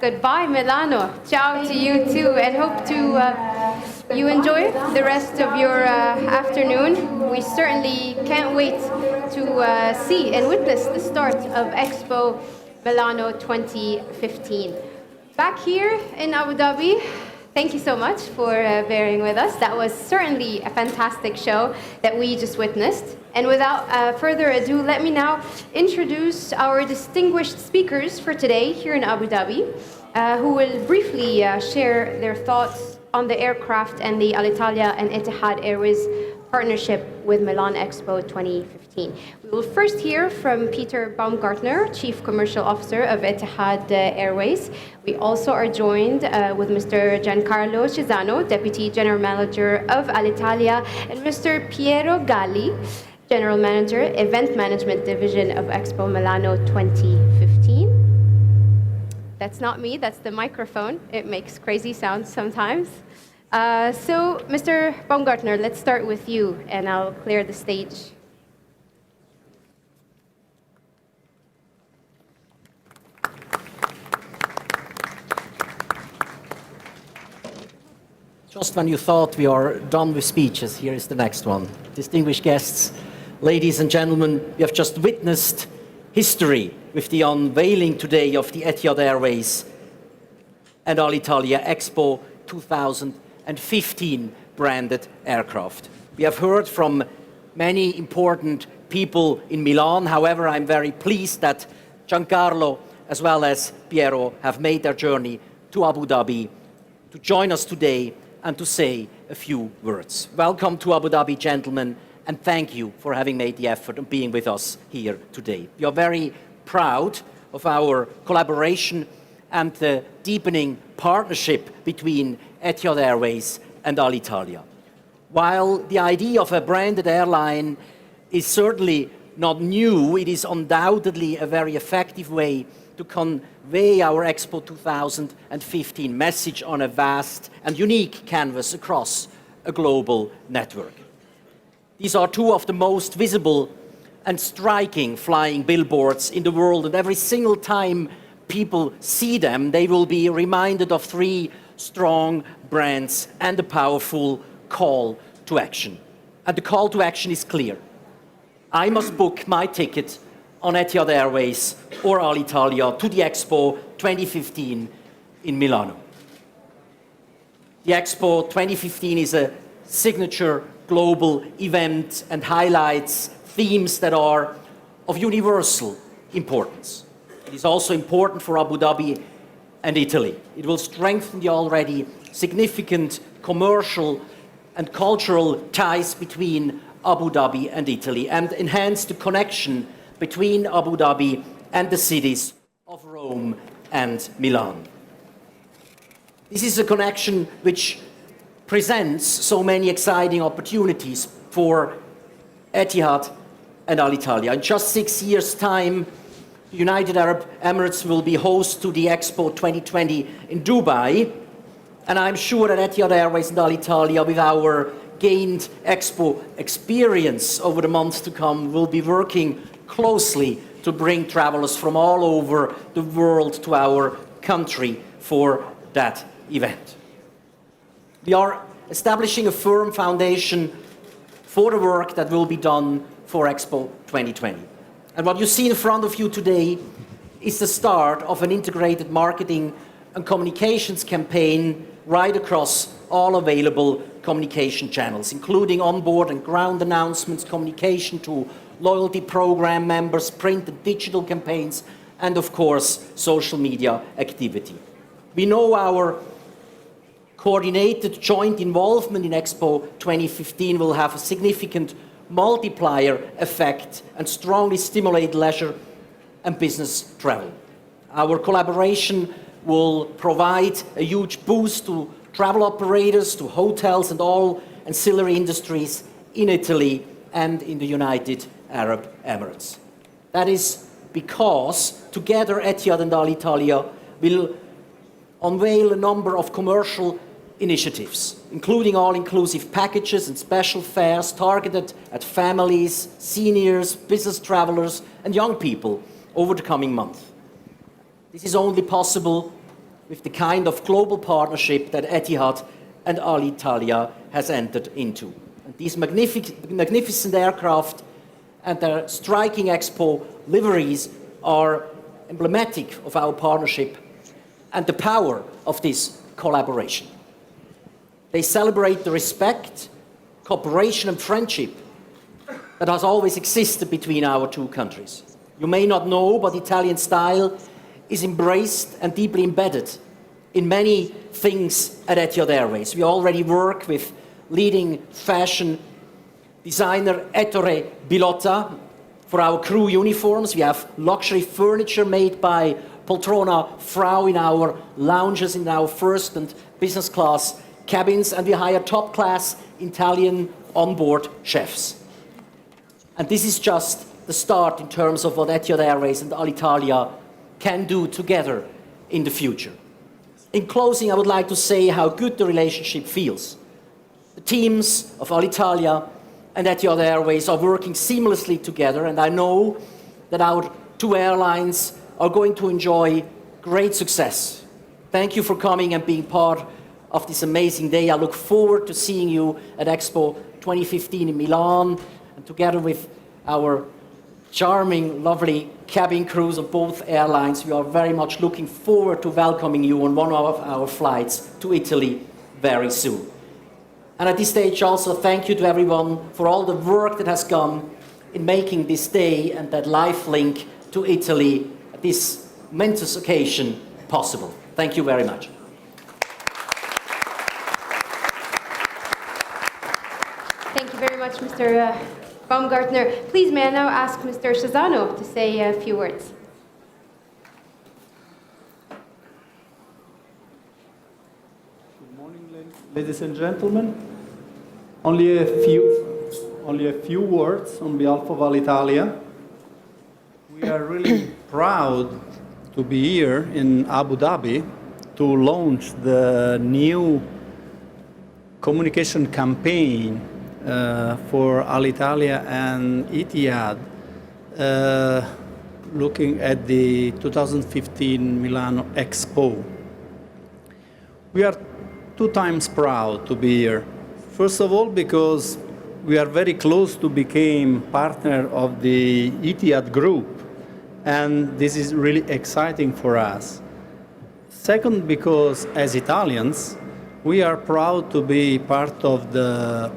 goodbye, Milano. Ciao to you too, and hope to you enjoy the rest of your afternoon. We certainly can't wait to see and witness the start of Expo Milano 2015. Back here in Abu Dhabi, thank you so much for bearing with us. That was certainly a fantastic show that we just witnessed. And without further ado, let me now introduce our distinguished speakers for today here in Abu Dhabi, who will briefly share their thoughts on the aircraft and the Alitalia and Etihad Airways partnership with Milan Expo 2015. We will first hear from Peter Baumgartner, Chief Commercial Officer of Etihad Airways. We also are joined with Mr. Giancarlo Cesano, Deputy General Manager of Alitalia, and Mr. Piero Galli, General Manager, Event Management Division of Expo Milano 2015. That's not me, that's the microphone. It makes crazy sounds sometimes. So, Mr. Baumgartner, let's start with you, and I'll clear the stage. Just when you thought we are done with speeches, here is the next one. Distinguished guests, ladies and gentlemen, we have just witnessed history with the unveiling today of the Etihad Airways and Alitalia Expo 2015 branded aircraft. We have heard from many important people in Milan. However, I'm very pleased that Giancarlo as well as Piero have made their journey to Abu Dhabi to join us today and to say a few words. Welcome to Abu Dhabi, gentlemen, and thank you for having made the effort of being with us here today. We are very proud of our collaboration and the deepening partnership between Etihad Airways and Alitalia. While the idea of a branded airline is certainly not new, it is undoubtedly a very effective way to convey our Expo 2015 message on a vast and unique canvas across a global network. These are two of the most visible and striking flying billboards in the world, and every single time people see them, they will be reminded of three strong brands and a powerful call to action. And the call to action is clear. I must book my ticket on Etihad Airways or Alitalia to the Expo 2015 in Milano. The Expo 2015 is a signature global event and highlights themes that are of universal importance. It is also important for Abu Dhabi and Italy. It will strengthen the already significant commercial and cultural ties between Abu Dhabi and Italy and enhance the connection between Abu Dhabi and the cities of Rome and Milan. This is a connection which presents so many exciting opportunities for Etihad and Alitalia. In just 6 years' time, the United Arab Emirates will be host to the Expo 2020 in Dubai, and I'm sure that Etihad Airways and Alitalia, with our gained Expo experience over the months to come, will be working closely to bring travelers from all over the world to our country for that event. We are establishing a firm foundation for the work that will be done for Expo 2020. And what you see in front of you today is the start of an integrated marketing and communications campaign right across all available communication channels, including onboard and ground announcements, communication to loyalty program members, print and digital campaigns, and of course, social media activity. We know our coordinated joint involvement in Expo 2015 will have a significant multiplier effect and strongly stimulate leisure and business travel. Our collaboration will provide a huge boost to travel operators, to hotels and all ancillary industries in Italy and in the United Arab Emirates. That is because together Etihad and Alitalia will unveil a number of commercial initiatives, including all-inclusive packages and special fares targeted at families, seniors, business travelers and young people over the coming month. This is only possible with the kind of global partnership that Etihad and Alitalia has entered into. And these magnificent aircraft and their striking Expo liveries are emblematic of our partnership and the power of this collaboration. They celebrate the respect, cooperation and friendship that has always existed between our two countries. You may not know, but Italian style is embraced and deeply embedded in many things at Etihad Airways. We already work with leading fashion designer Ettore Bilotta for our crew uniforms. We have luxury furniture made by Poltrona Frau in our lounges in our first and business class cabins, and we hire top-class Italian onboard chefs. And this is just the start in terms of what Etihad Airways and Alitalia can do together in the future. In closing, I would like to say how good the relationship feels. The teams of Alitalia and Etihad Airways are working seamlessly together, and I know that our two airlines are going to enjoy great success. Thank you for coming and being part of this amazing day. I look forward to seeing you at Expo 2015 in Milan, and together with our charming, lovely cabin crews of both airlines, we are very much looking forward to welcoming you on one of our flights to Italy very soon. And at this stage also thank you to everyone for all the work that has gone in making this day and that life link to Italy at this momentous occasion possible. Thank you very much. Thank you very much, Mr. Baumgartner. Please, may I now ask Mr. Shazano to say a few words. Good morning, ladies and gentlemen. Only a few words on behalf of Alitalia. We are really proud to be here in Abu Dhabi to launch the new communication campaign for Alitalia and Etihad, looking at the 2015 Milano Expo. We are 2 times proud to be here. First of all, because we are very close to become partner of the Etihad group, and this is really exciting for us. Second, because as Italians, we are proud to be part of the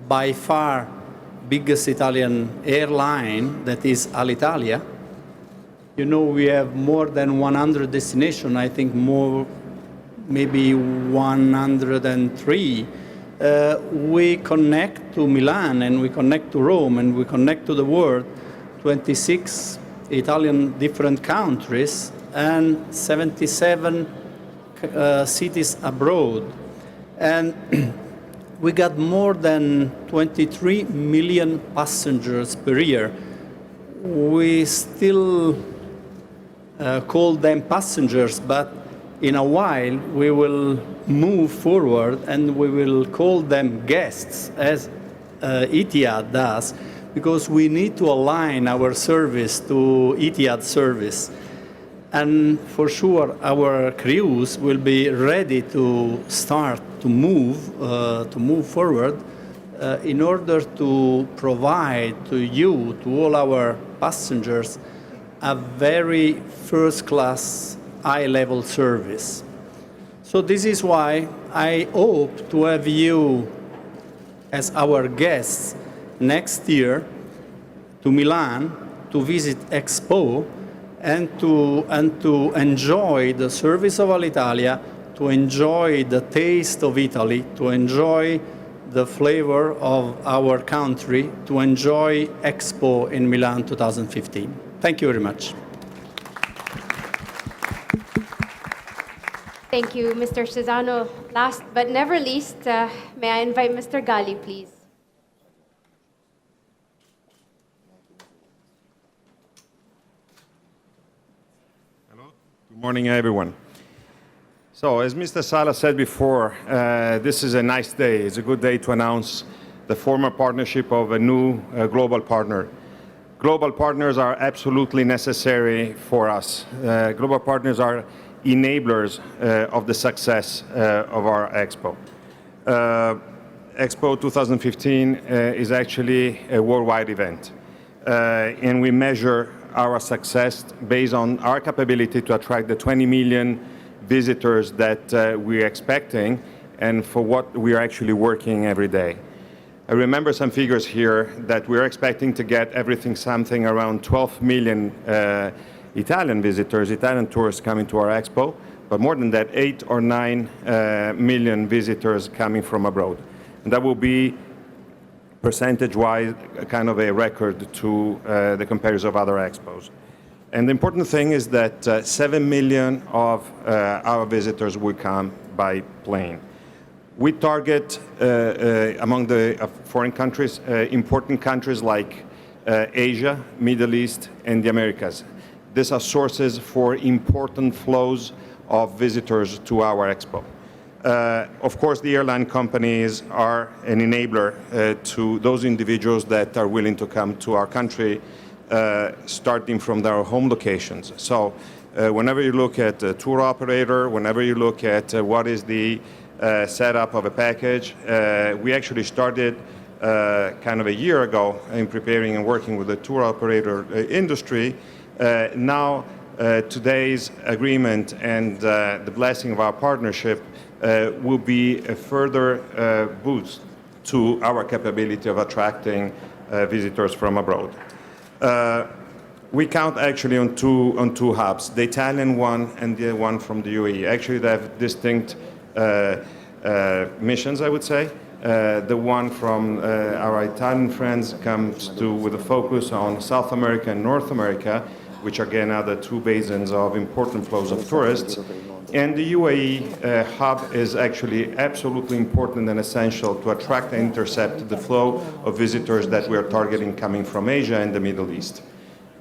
by far biggest Italian airline, that is Alitalia. You know, we have more than 100 destinations, I think more, maybe 103. We connect to Milan and we connect to Rome and we connect to the world, 26 Italian different countries and 77 cities abroad. And we got more than 23 million passengers per year. We still call them passengers, but in a while we will move forward and we will call them guests, as Etihad does, because we need to align our service to Etihad service. And for sure, our crews will be ready to start to move forward in order to provide to you, to all our passengers, a very first-class, high-level service. So this is why I hope to have you as our guests next year to Milan to visit Expo and to enjoy the service of Alitalia, to enjoy the taste of Italy, to enjoy the flavor of our country to enjoy Expo in Milan 2015. Thank you very much. Thank you, Mr. Cesano. Last but never least, may I invite Mr. Gali, please. Hello. Good morning, everyone. So, as Mr. Sala said before, this is a nice day. It's a good day to announce the formal partnership of a new global partner. Global partners are absolutely necessary for us. Global partners are enablers of the success of our Expo. Expo 2015 is actually a worldwide event, and we measure our success based on our capability to attract the 20 million visitors that we're expecting and for what we are actually working every day. I remember some figures here that we're expecting to get something around 12 million Italian visitors, Italian tourists coming to our Expo, but more than that, 8 or 9 million visitors coming from abroad. And that will be, percentage-wise, kind of a record to the comparison of other Expos. And the important thing is that 7 million of our visitors will come by plane. We target, among the foreign countries, important countries like Asia, Middle East, and the Americas. These are sources for important flows of visitors to our Expo. Of course, the airline companies are an enabler to those individuals that are willing to come to our country, starting from their home locations. So whenever you look at a tour operator, whenever you look at what is the setup of a package, we actually started kind of a year ago in preparing and working with the tour operator industry. Now, today's agreement and the blessing of our partnership will be a further boost to our capability of attracting visitors from abroad. We count actually on two hubs, the Italian one and the one from the UAE. Actually, they have distinct missions, I would say. The one from our Italian friends comes with a focus on South America and North America, which again are the two basins of important flows of tourists. And the UAE hub is actually absolutely important and essential to attract and intercept the flow of visitors that we are targeting coming from Asia and the Middle East.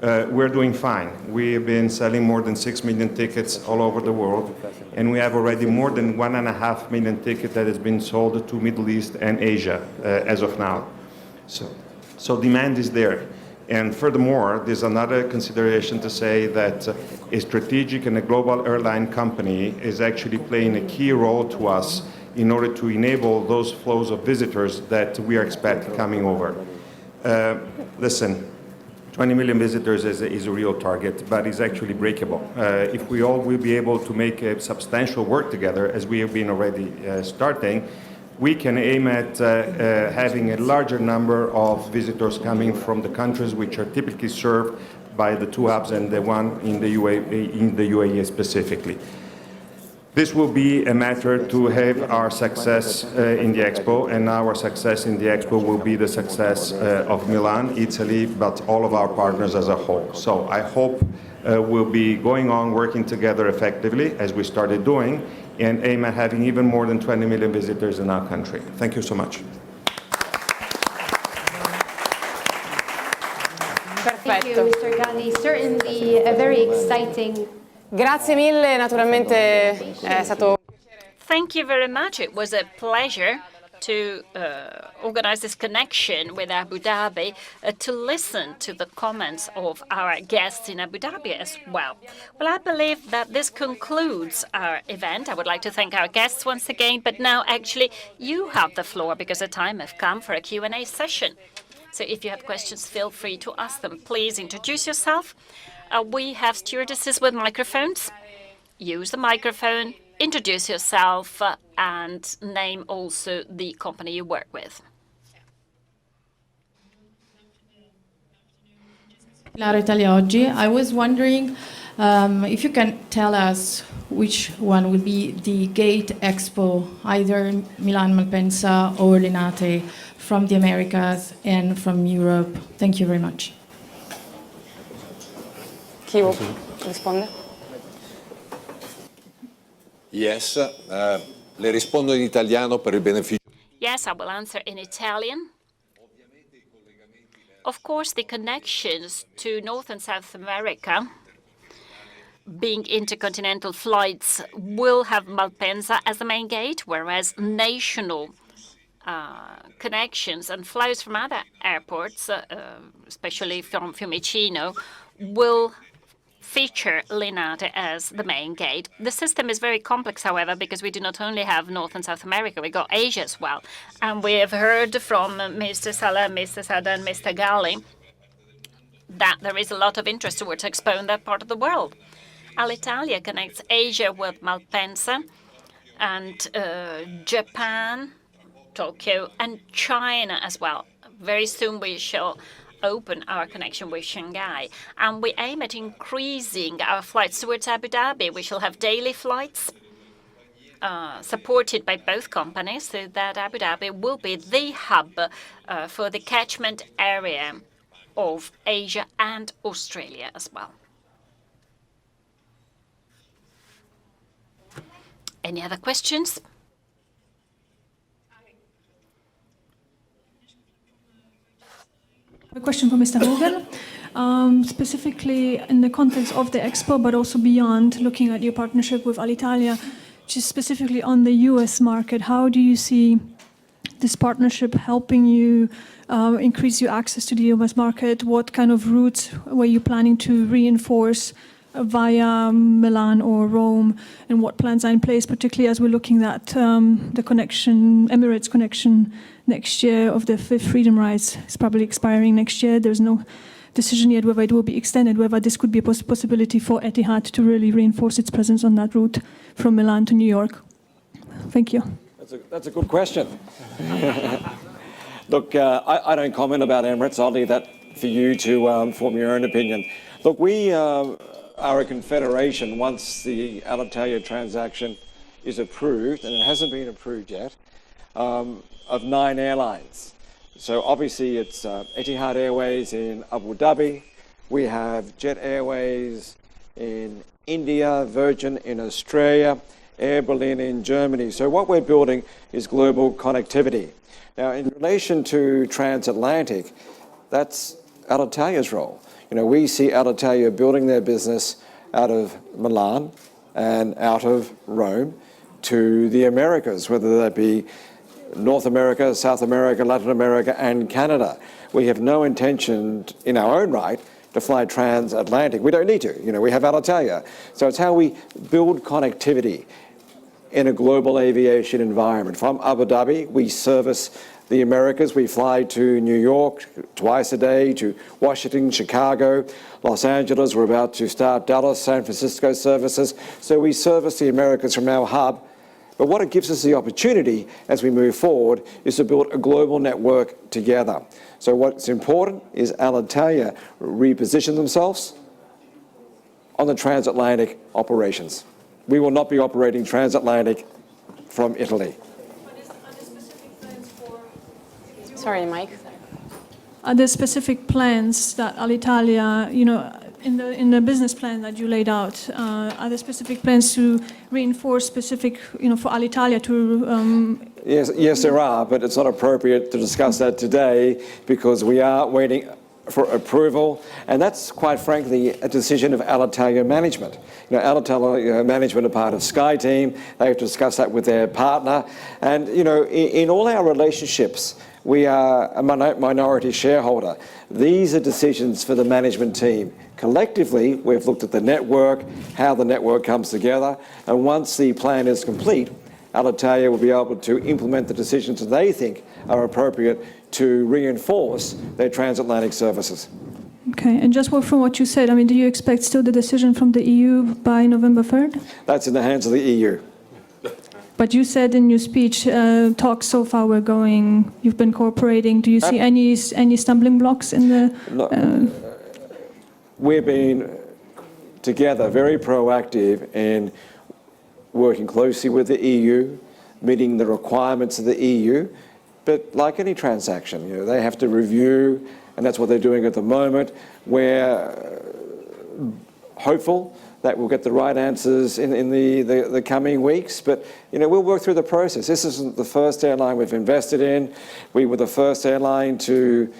We're doing fine. We have been selling more than 6 million tickets all over the world, and we have already more than 1.5 million tickets that has been sold to Middle East and Asia as of now. So demand is there. And furthermore, there's another consideration to say that a strategic and a global airline company is actually playing a key role to us in order to enable those flows of visitors that we are expecting coming over. Listen, 20 million visitors is a real target, but it's actually breakable. If we all will be able to make a substantial work together, as we have been already starting, we can aim at having a larger number of visitors coming from the countries which are typically served by the two hubs and the one in the UAE specifically. This will be a matter to have our success in the Expo, and our success in the Expo will be the success of Milan, Italy, but all of our partners as a whole. So I hope we'll be going on working together effectively, as we started doing, and aim at having even more than 20 million visitors in our country. Thank you so much. Thank you, Mr. Gali. Certainly a very exciting. Grazie mille, naturalmente è stato. Thank you very much. It was a pleasure to organize this connection with Abu Dhabi, to listen to the comments of our guests in Abu Dhabi as well. Well, I believe that this concludes our event. I would like to thank our guests once again, but now actually you have the floor because the time has come for a Q&A session. So if you have questions, feel free to ask them. Please introduce yourself. We have stewardesses with microphones. Use the microphone, introduce yourself, and name also the company you work with. Alitalia oggi. I was wondering if you can tell us which one will be the gate expo, either Milan, Malpensa or Linate, from the Americas and from Europe? Thank you very much. Chi vuole rispondere? Yes, le rispondo in italiano per il beneficio. Yes, I will answer in Italian. Of course, the connections to North and South America, being intercontinental flights, will have Malpensa as the main gate, whereas national connections and flows from other airports, especially from Fiumicino, will feature Linate as the main gate. The system is very complex, however, because we do not only have North and South America, we got Asia as well. And we have heard from Mr. Salah, Mr. Sada, and Mr. Gali that there is a lot of interest towards Expo in that part of the world. Alitalia connects Asia with Malpensa and Japan, Tokyo, and China as well. Very soon we shall open our connection with Shanghai, and we aim at increasing our flights towards Abu Dhabi. We shall have daily flights supported by both companies, so that Abu Dhabi will be the hub for the catchment area of Asia and Australia as well. Any other questions? A question for Mr. Hogan, specifically in the context of the Expo, but also beyond, looking at your partnership with Alitalia, just specifically on the US market, how do you see this partnership helping you increase your access to the US market? What kind of routes were you planning to reinforce via Milan or Rome, and what plans are in place, particularly as we're looking at the connection, Emirates connection next year of the fifth freedom rights is probably expiring next year. There's no decision yet whether it will be extended, whether this could be a possibility for Etihad to really reinforce its presence on that route from Milan to New York. Thank you. That's a good question. Look, I don't comment about Emirates. I'll leave that for you to form your own opinion. Look, we are a confederation once the Alitalia transaction is approved, and it hasn't been approved yet, of 9 airlines. So obviously it's Etihad Airways in Abu Dhabi, we have Jet Airways in India, Virgin in Australia, Air Berlin in Germany. So what we're building is global connectivity. Now in relation to transatlantic, that's Alitalia's role. You know, we see Alitalia building their business out of Milan and out of Rome to the Americas, whether that be North America, South America, Latin America, and Canada. We have no intention in our own right to fly transatlantic. We don't need to. You know, we have Alitalia. So it's how we build connectivity in a global aviation environment. From Abu Dhabi, we service the Americas. We fly to New York twice a day, to Washington, Chicago, Los Angeles. We're about to start Dallas, San Francisco services. So we service the Americas from our hub. But what it gives us the opportunity as we move forward is to build a global network together. So what's important is Alitalia reposition themselves on the transatlantic operations. We will not be operating transatlantic from Italy. Sorry, Mike. Are there specific plans that Alitalia, you know, in the business plan that you laid out, are there specific plans to reinforce specific, you know, for Alitalia to? Yes, there are, but it's not appropriate to discuss that today because we are waiting for approval, and that's quite frankly a decision of Alitalia management. You know, Alitalia management are part of SkyTeam. They have to discuss that with their partner, and you know, in all our relationships, we are a minority shareholder. These are decisions for the management team. Collectively, we've looked at the network, how the network comes together, and once the plan is complete, Alitalia will be able to implement the decisions that they think are appropriate to reinforce their transatlantic services. Okay, and just from what you said, I mean, do you expect still the decision from the EU by November 3rd? That's in the hands of the EU. But you said in your speech, talks so far were going, you've been cooperating. Do you see any stumbling blocks in the? We've been together very proactive in working closely with the EU, meeting the requirements of the EU. But like any transaction, you know, they have to review, and that's what they're doing at the moment. We're hopeful that we'll get the right answers in the coming weeks, but you know, we'll work through the process. This isn't the first airline we've invested in. We were the first airline to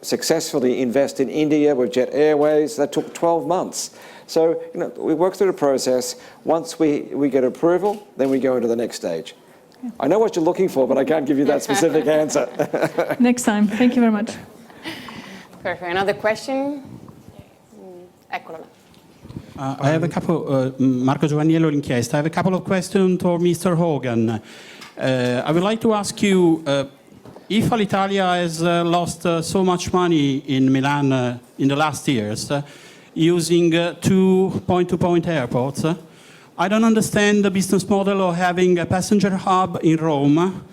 successfully invest in India with Etihad Airways. That took 12 months. So you know, we work through the process. Once we get approval, then we go into the next stage. Yeah. I know what you're looking for, but I can't give you that specific answer. Next time. Thank you very much. Perfect. Another question? Eccola là. I have a couple, Marco Giovanniello, L'Inchiesta. I have a couple of questions for Mr. Hogan. I would like to ask you, if Alitalia has lost so much money in Milan in the last years, using two point-to-point airports, I don't understand the business model of having a passenger hub in Rome,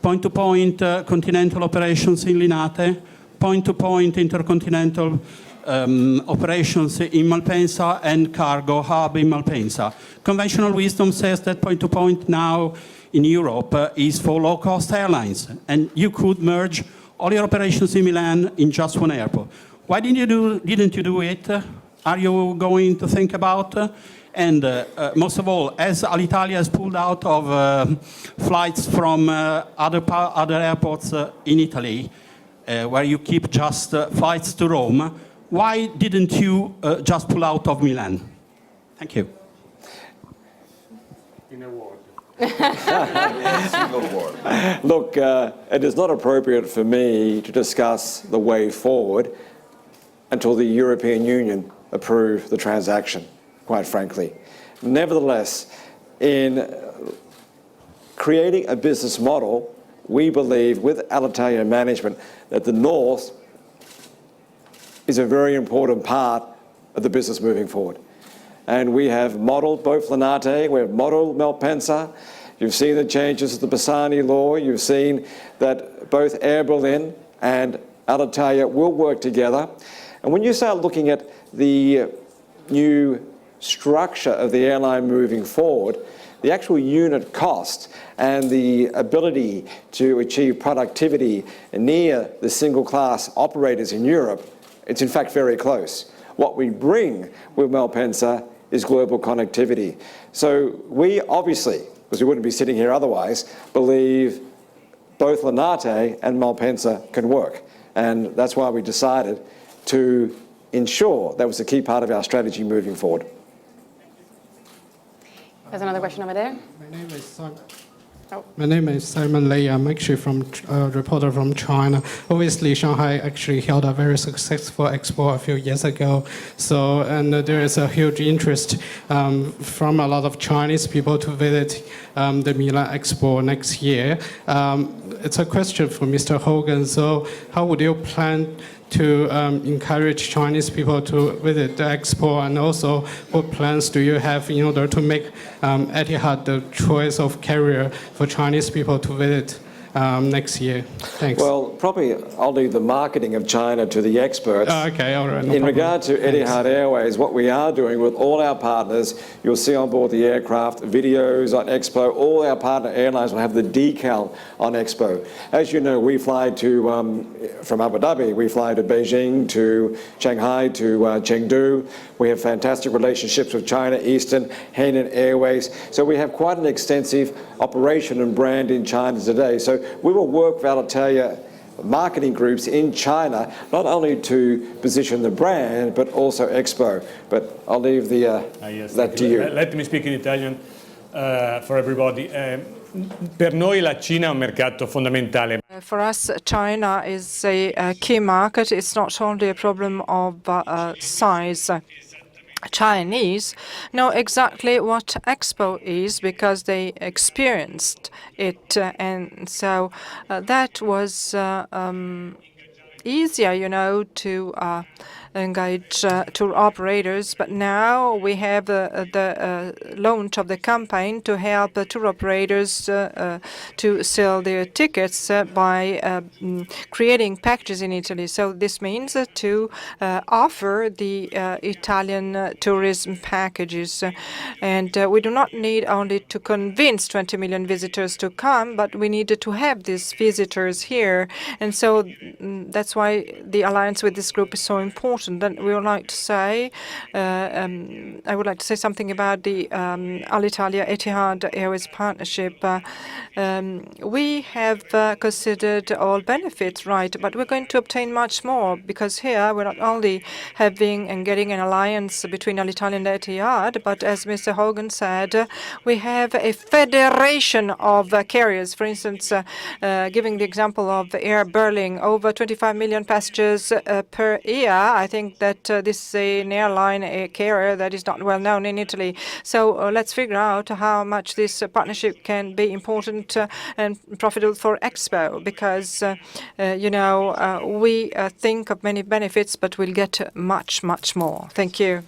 point-to-point continental operations in Linate, point-to-point intercontinental operations in Malpensa and cargo hub in Malpensa. Conventional wisdom says that point-to-point now in Europe is for low-cost airlines, and you could merge all your operations in Milan in just one airport. Why didn't you do it? Are you going to think about? And most of all, as Alitalia has pulled out of flights from other airports in Italy, where you keep just flights to Rome, why didn't you just pull out of Milan? Thank you. In a word. Single word. Look, it is not appropriate for me to discuss the way forward until the European Union approve the transaction, quite frankly. Nevertheless, in creating a business model, we believe with Alitalia management that the North is a very important part of the business moving forward. And we have modelled both Linate, we have modelled Malpensa. You've seen the changes to the Bassani law. You've seen that both Air Berlin and Alitalia will work together. And when you start looking at the new structure of the airline moving forward, the actual unit cost and the ability to achieve productivity near the single-class operators in Europe, it's in fact very close. What we bring with Malpensa is global connectivity. So we obviously, because we wouldn't be sitting here otherwise, believe both Linate and Malpensa can work. And that's why we decided to ensure that was a key part of our strategy moving forward. There's another question over there. My name is Simon. Oh. My name is Simon Lei. I'm actually a reporter from China. Obviously, Shanghai actually held a very successful expo a few years ago. So, and there is a huge interest from a lot of Chinese people to visit the Milan Expo next year. It's a question for Mr. Hogan. So, how would you plan to encourage Chinese people to visit the expo, and also what plans do you have in order to make Etihad the choice of carrier for Chinese people to visit next year? Thanks. Well, probably I'll leave the marketing of China to the experts. Okay, all right. No In problem. regard to Etihad Airways, what we are doing with all our partners, you'll see on board the aircraft videos on Expo. All our partner airlines will have the decal on Expo. As you know, we fly to, from Abu Dhabi, we fly to Beijing, to Shanghai, to Chengdu. We have fantastic relationships with China Eastern, Hainan Airways. So we have quite an extensive operation and brand in China today. So we will work with Alitalia marketing groups in China, not only to position the brand, but also Expo. But I'll leave that to you. Let me speak in Italian for everybody. Per noi la Cina è un mercato fondamentale. For us, China is a key market. It's not only a problem of size. Chinese know exactly what Expo is because they experienced it, and so that was easier, you know, to engage tour operators, but now we have the launch of the campaign to help tour operators to sell their tickets by creating packages in Italy. So this means to offer the Italian tourism packages. And we do not need only to convince 20 million visitors to come, but we need to have these visitors here. And so that's why the alliance with this group is so important. And we would like to say, I would like to say something about the Alitalia Etihad Airways partnership. We have considered all benefits, right, but we're going to obtain much more, because here we're not only having and getting an alliance between Alitalia and Etihad, but as Mr. Hogan said, we have a federation of carriers. For instance, giving the example of Air Berlin, over 25 million passengers per year. I think that this is an airline, a carrier that is not well known in Italy. So let's figure out how much this partnership can be important and profitable for Expo, because, we think of many benefits, but we'll get much, much more. Thank you.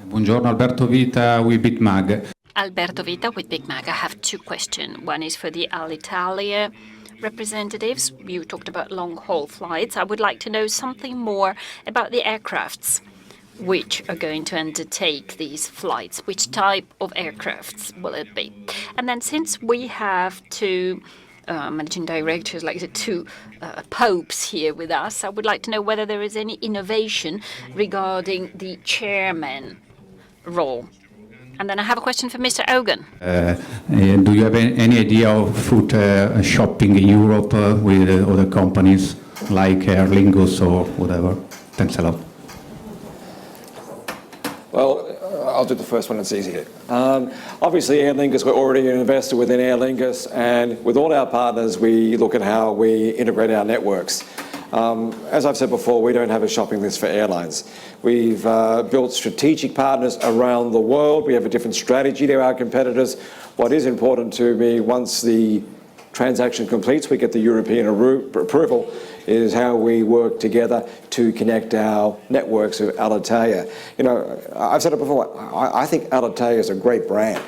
Buongiorno, Alberto Vita with Big Mag. Alberto Vita with Big Mag. I have two questions. One is for the Alitalia representatives. You talked about long-haul flights. I would like to know something more about the aircrafts which are going to undertake these flights. Which type of aircrafts will it be? And then, since we have two managing directors, like the two popes here with us, I would like to know whether there is any innovation regarding the chairman role. And then I have a question for Mr. Hogan. Do you have any idea of food shopping in Europe with other companies like Aer Lingus or whatever? Thanks a lot. Well, I'll do the first one, it's easier. Obviously, Aer Lingus, we're already an investor within Aer Lingus, and with all our partners, we look at how we integrate our networks. As I've said before, we don't have a shopping list for airlines. We've built strategic partners around the world. We have a different strategy to our competitors. What is important to me, once the transaction completes, we get the European approval, is how we work together to connect our networks of Alitalia. I've said it before, I think Alitalia is a great brand.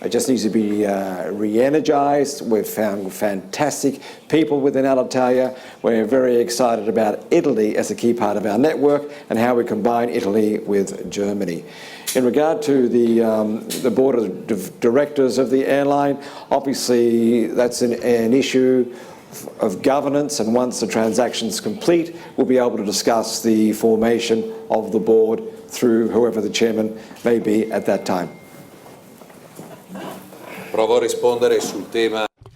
It just needs to be re-energized. We've found fantastic people within Alitalia. We're very excited about Italy as a key part of our network and how we combine Italy with Germany. In regard to the board of directors of the airline, obviously that's an issue of governance, and once the transaction's complete, we'll be able to discuss the formation of the board through whoever the chairman may be at that time.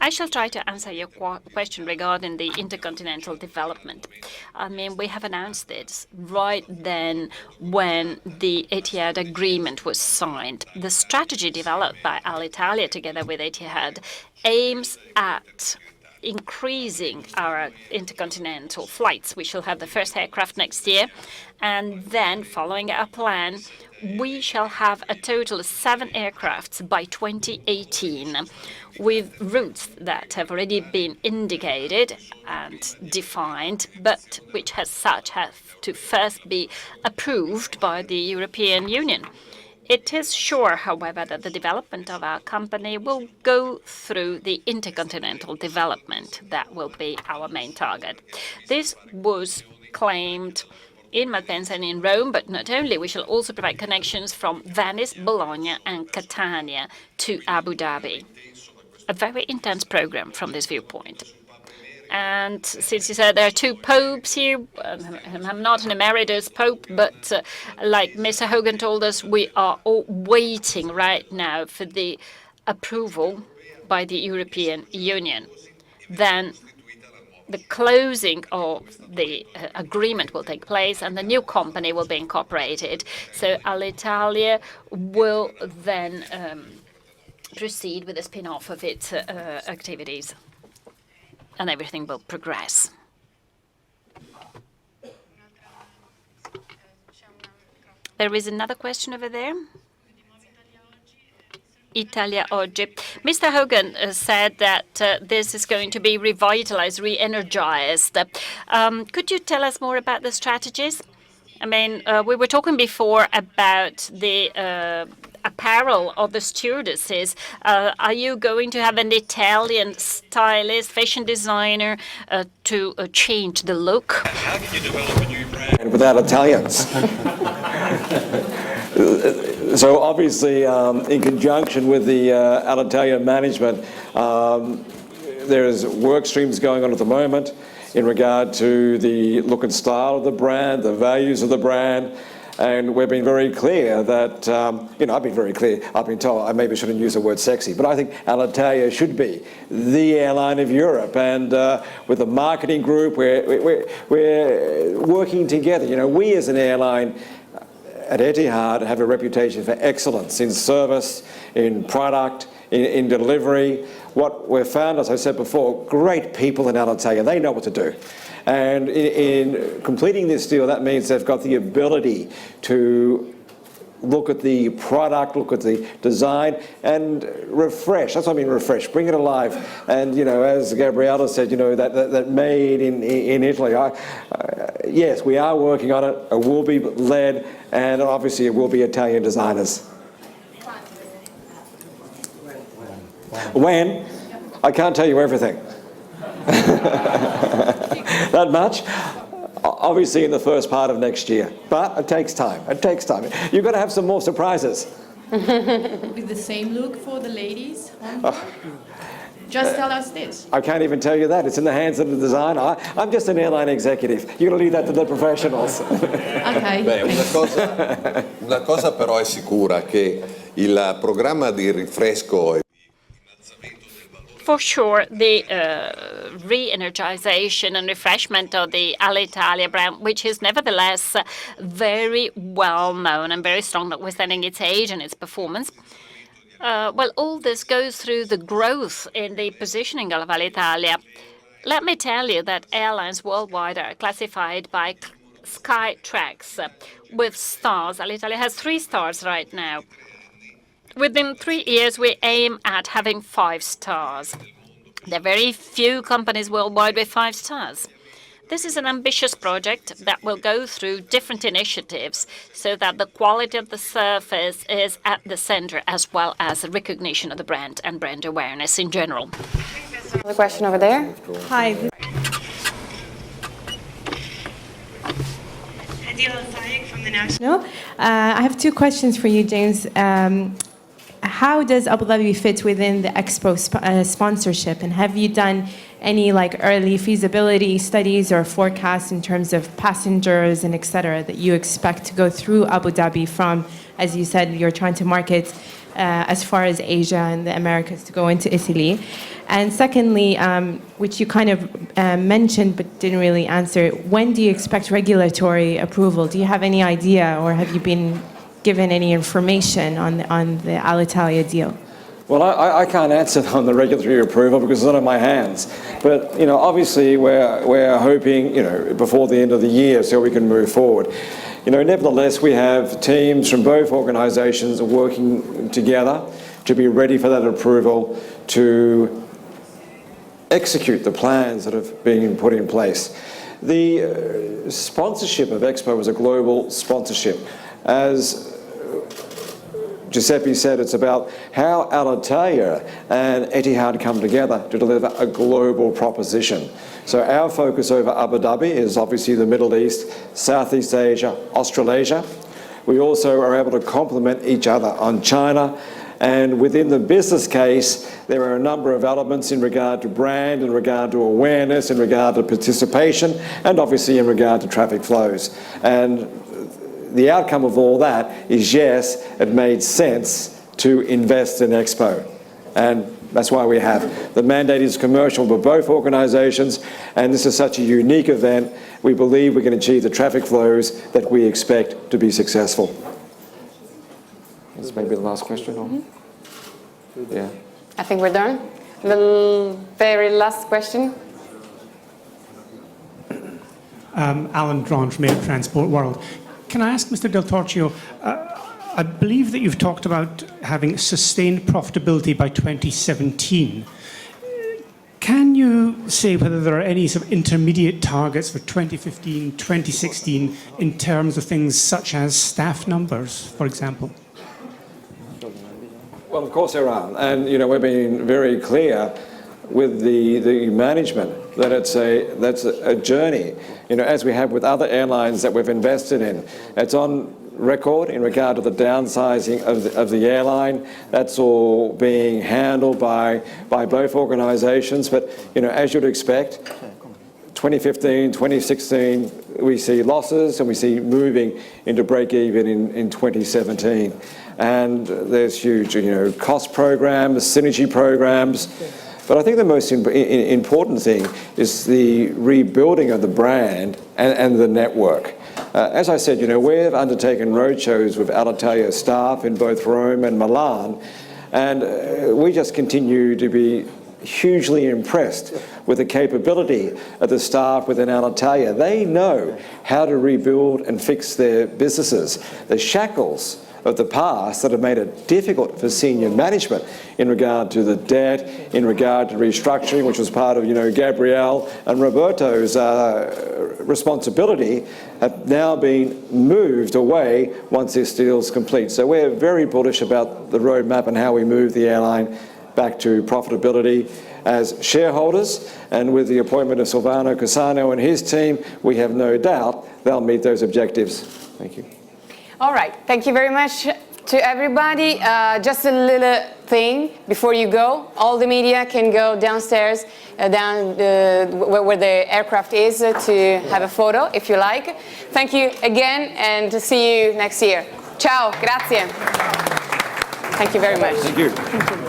I shall try to answer your question regarding the intercontinental development. I mean, we have announced it right then when the Etihad agreement was signed. The strategy developed by Alitalia together with Etihad aims at increasing our intercontinental flights. We shall have the first aircraft next year, and then, following our plan, we shall have a total of 7 aircrafts by 2018, with routes that have already been indicated and defined, but which as such have to first be approved by the European Union. It is sure, however, that the development of our company will go through the intercontinental development. That will be our main target. This was claimed in Malpensa and in Rome, but not only. We shall also provide connections from Venice, Bologna and Catania to Abu Dhabi. A very intense program from this viewpoint. And since you said there are two popes here, I'm not an emeritus pope, but like Mr. Hogan told us, we are all waiting right now for the approval by the European Union. Then the closing of the agreement will take place and the new company will be incorporated. So Alitalia will then proceed with the spin-off of its activities. And everything will progress. There is another question over there. Italia Oggi. Mr. Hogan said that this is going to be revitalized, re-energized. Could you tell us more about the strategies? I mean, we were talking before about the apparel of the stewardesses. Are you going to have an Italian stylist, fashion designer to change the look? How can you develop a new brand without Italians? So obviously, in conjunction with the Alitalia management, there's work streams going on at the moment in regard to the look and style of the brand, the values of the brand, and we've been very clear that, I've been very clear, I've been told I maybe shouldn't use the word sexy, but I think Alitalia should be the airline of Europe, and with the marketing group, we're working together. We as an airline at Etihad have a reputation for excellence in service, in product, in delivery. What we've found, as I said before, great people in Alitalia. They know what to do. And in completing this deal, that means they've got the ability to look at the product, look at the design, and refresh. That's what I mean, refresh. Bring it alive. And as Gabriella said, that made in Italy. Yes, we are working on it. It will be led, and obviously it will be Italian designers. When? I can't tell you everything. That much? Obviously in the first part of next year. But it takes time. It takes time. You've got to have some more surprises. With the same look for the ladies? Just tell us this. I can't even tell you that. It's in the hands of the designer. I'm just an airline executive. You've got to leave that to the professionals. Okay. Beh, una cosa però è sicura, che il programma di rinfresco e For sure, the re-energization and refreshment of the Alitalia brand, which is nevertheless very well known and very strong, notwithstanding its age and its performance. Well, all this goes through the growth in the positioning of Alitalia. Let me tell you that airlines worldwide are classified by Skytrax with stars. Alitalia has 3 stars right now. Within 3 years, we aim at having 5 stars. There are very few companies worldwide with 5 stars. This is an ambitious project that will go through different initiatives so that the quality of the service is at the center, as well as the recognition of the brand and brand awareness in general. Another question over there. Hi. From the National. I have 2 questions for you, James. How does Abu Dhabi fit within the Expo sponsorship? And have you done any early feasibility studies or forecasts in terms of passengers and et cetera that you expect to go through Abu Dhabi from, as you said, you're trying to market as far as Asia and the Americas to go into Italy? And secondly, which you kind of mentioned but didn't really answer, when do you expect regulatory approval? Do you have any idea, or have you been given any information on the Alitalia deal? Well, I can't answer on the regulatory approval because it's not in my hands. But obviously we're hoping before the end of the year so we can move forward. Nevertheless, we have teams from both organisations working together to be ready for that approval to execute the plans that have been put in place. The sponsorship of Expo is a global sponsorship. As Giuseppe said, it's about how Alitalia and Etihad come together to deliver a global proposition. So our focus over Abu Dhabi is obviously the Middle East, Southeast Asia, Australasia. We also are able to complement each other on China. And within the business case, there are a number of elements in regard to brand, in regard to awareness, in regard to participation, and obviously in regard to traffic flows. And the outcome of all that is, yes, it made sense to invest in Expo. And that's why we have. The mandate is commercial for both organisations, and this is such a unique event. We believe we can achieve the traffic flows that we expect to be successful. This may be the last question. Or? Yeah. I think we're done. The very last question. Alan Dronch, Mail Transport World. Can I ask Mr. Del Torchio, I believe that you've talked about having sustained profitability by 2017. Can you say whether there are any sort of intermediate targets for 2015, 2016 in terms of things such as staff numbers, for example? Well, of course there are. And, we've been very clear with the management that that's a journey, as we have with other airlines that we've invested in. It's on record in regard to the downsizing of the airline. That's all being handled by both organisations. But, as you'd expect, 2015, 2016, we see losses and we see moving into break-even in 2017. And there's huge, cost programs, synergy programs. But I think the most important thing is the rebuilding of the brand and the network. As I said, we've undertaken roadshows with Alitalia staff in both Rome and Milan, and we just continue to be hugely impressed with the capability of the staff within Alitalia. They know how to rebuild and fix their businesses. The shackles of the past that have made it difficult for senior management in regard to the debt, in regard to restructuring, which was part of, Gabrielle and Roberto's responsibility, have now been moved away once this deal's complete. So we're very bullish about the roadmap and how we move the airline back to profitability. As shareholders, and with the appointment of Silvano Cassano and his team, we have no doubt they'll meet those objectives. Thank you. All right, thank you very much to everybody. Just a little thing before you go. All the media can go downstairs, where the aircraft is, to have a photo if you like. Thank you again, and see you next year. Ciao, grazie. Thank you very much. Thank you.